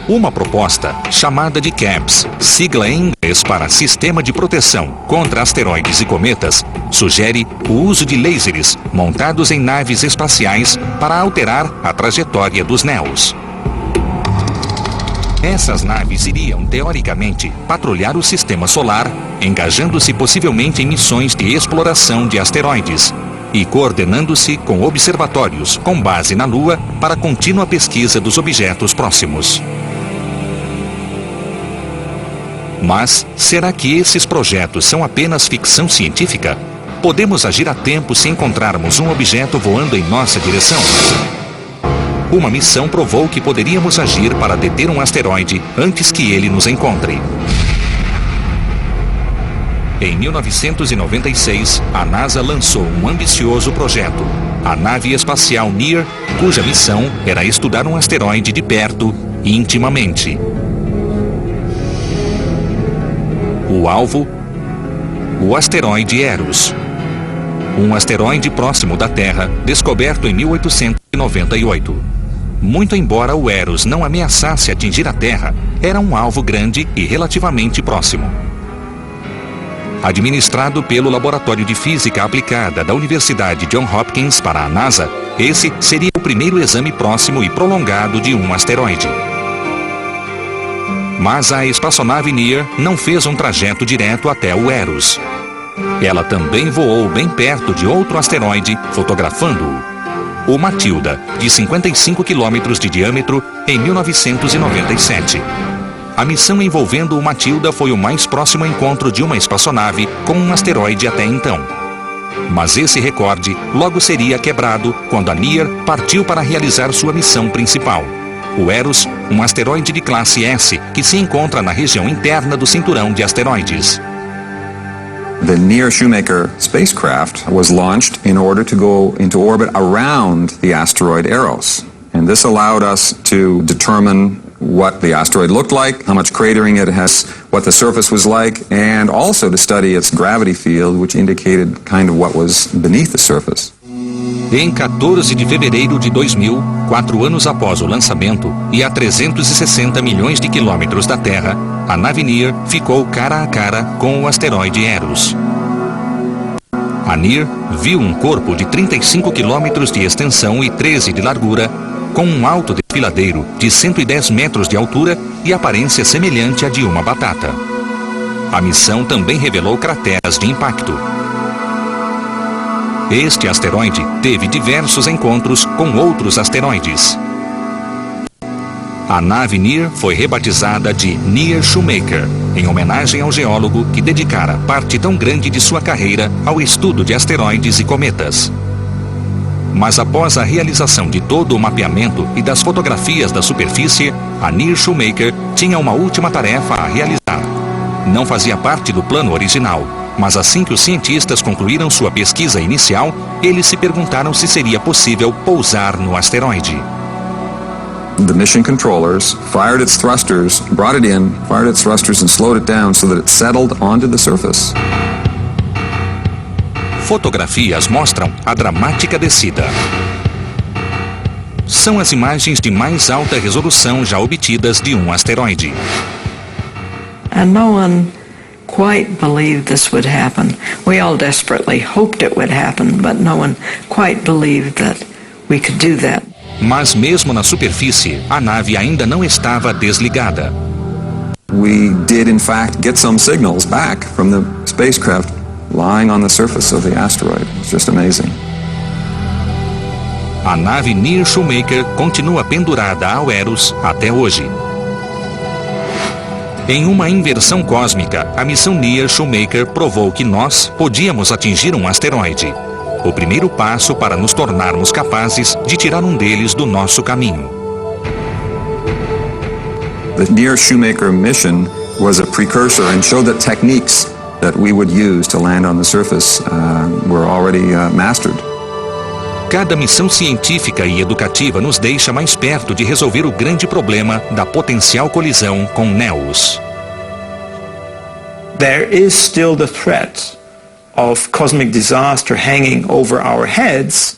Uma proposta, chamada de CAPS, sigla em inglês para Sistema de Proteção contra Asteroides e Cometas, sugere o uso de lasers montados em naves espaciais para alterar a trajetória dos NEOs. Essas naves iriam, teoricamente, patrulhar o sistema solar, engajando-se possivelmente em missões de exploração de asteroides e coordenando-se com observatórios com base na Lua para a contínua pesquisa dos objetos próximos. Mas será que esses projetos são apenas ficção científica? Podemos agir a tempo se encontrarmos um objeto voando em nossa direção? Uma missão provou que poderíamos agir para deter um asteroide antes que ele nos encontre. Em 1996, a NASA lançou um ambicioso projeto, a nave espacial NEAR, cuja missão era estudar um asteroide de perto e intimamente. O alvo? O asteroide Eros. Um asteroide próximo da Terra, descoberto em 1898. Muito embora o Eros não ameaçasse atingir a Terra, era um alvo grande e relativamente próximo. Administrado pelo Laboratório de Física Aplicada da Universidade Johns Hopkins para a NASA, esse seria o primeiro exame próximo e prolongado de um asteroide. Mas a espaçonave NEAR não fez um trajeto direto até o Eros. Ela também voou bem perto de outro asteroide, fotografando-o. O Matilda, de 55 quilômetros de diâmetro, em 1997. A missão envolvendo o Matilda foi o mais próximo encontro de uma espaçonave com um asteroide até então. Mas esse recorde logo seria quebrado quando a NEAR partiu para realizar sua missão principal. O Eros, um asteroide de classe S que se encontra na região interna do cinturão de asteroides. The NEAR Shoemaker spacecraft was launched in order to go into orbit around the asteroid Eros. And this allowed us to determine what the asteroid looked like, how much cratering it has, what the surface was like, and also to study its gravity field, which indicated kind of what was beneath the surface. Em 14 de fevereiro de 2000, 4 anos após o lançamento e a 360 milhões de quilômetros da Terra, a nave NEAR ficou cara a cara com o asteroide Eros. A NEAR viu um corpo de 35 quilômetros de extensão e 13 de largura, com um alto desfiladeiro de 110 metros de altura e aparência semelhante à de uma batata. A missão também revelou crateras de impacto. Este asteroide teve diversos encontros com outros asteroides. A nave NEAR foi rebatizada de NEAR Shoemaker, em homenagem ao geólogo que dedicara parte tão grande de sua carreira ao estudo de asteroides e cometas. Mas após a realização de todo o mapeamento e das fotografias da superfície, a NEAR Shoemaker tinha uma última tarefa a realizar. Não fazia parte do plano original, mas assim que os cientistas concluíram sua pesquisa inicial, eles se perguntaram se seria possível pousar no asteroide. The mission controllers fired its thrusters, brought it in, fired its thrusters and slowed it down so that it settled onto the surface. Fotografias mostram a dramática descida. São as imagens de mais alta resolução já obtidas de um asteroide. And no one quite believed this would happen. We all desperately hoped it would happen, but no one quite believed that we could do that. Mas mesmo na superfície, a nave ainda não estava desligada. We did in fact get some signals back from the spacecraft lying on the surface of the asteroid. It's just amazing. A nave NEAR Shoemaker continua pendurada ao Eros até hoje. Em uma inversão cósmica, a missão NEAR Shoemaker provou que nós podíamos atingir um asteroide. O primeiro passo para nos tornarmos capazes de tirar um deles do nosso caminho. The NEAR Shoemaker mission was a precursor and showed that techniques that we would use to land on the surface were already mastered. Cada missão científica e educativa nos deixa mais perto de resolver o grande problema da potencial colisão com Neos. There is still the threat of cosmic disaster hanging over our heads,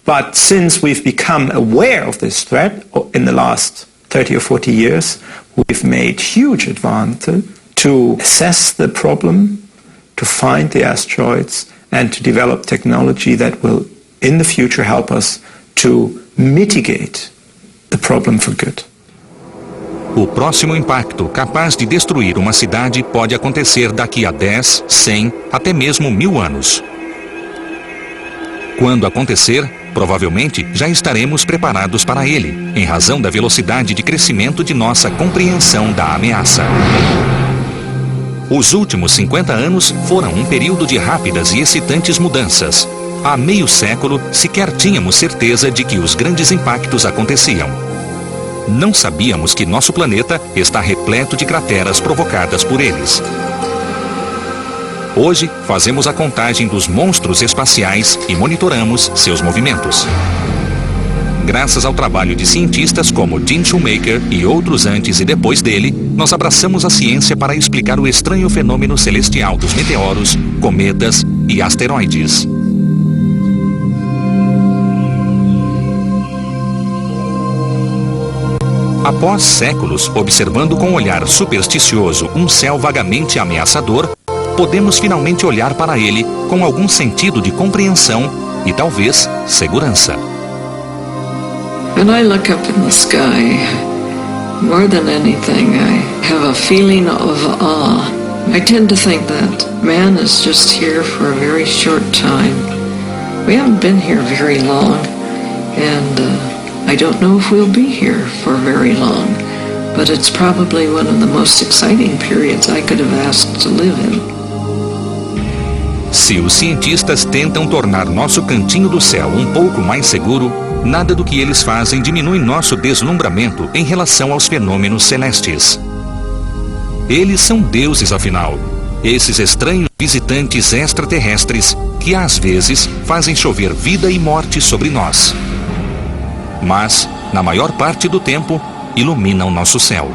but since we've become aware of this threat in the last 30 or 40 years, we've made huge advances to assess the problem, to find the asteroids, and to develop technology that will in the future help us to mitigate the problem for good. O próximo impacto capaz de destruir uma cidade pode acontecer daqui a 10, 100, até mesmo 1000 anos. Quando acontecer, provavelmente já estaremos preparados para ele, em razão da velocidade de crescimento de nossa compreensão da ameaça. Os últimos 50 anos foram um período de rápidas e excitantes mudanças. Há meio século, sequer tínhamos certeza de que os grandes impactos aconteciam. Não sabíamos que nosso planeta está repleto de crateras provocadas por eles. Hoje, fazemos a contagem dos monstros espaciais e monitoramos seus movimentos. Graças ao trabalho de cientistas como Jim Shoemaker e outros antes e depois dele, nós abraçamos a ciência para explicar o estranho fenômeno celestial dos meteoros, cometas e asteroides. Após séculos observando com um olhar supersticioso um céu vagamente ameaçador, podemos finalmente olhar para ele com algum sentido de compreensão e talvez segurança. When I look up in the sky, more than anything, I have a feeling of awe. I tend to think that man is just here for a very short time. We haven't been here very long, and I don't know if we'll be here for very long, but it's probably one of the most exciting periods I could have asked to live in. Se os cientistas tentam tornar nosso cantinho do céu um pouco mais seguro, nada do que eles fazem diminui nosso deslumbramento em relação aos fenômenos celestes. Eles são deuses, afinal. Esses estranhos visitantes extraterrestres que às vezes fazem chover vida e morte sobre nós. Mas, na maior parte do tempo, iluminam nosso céu.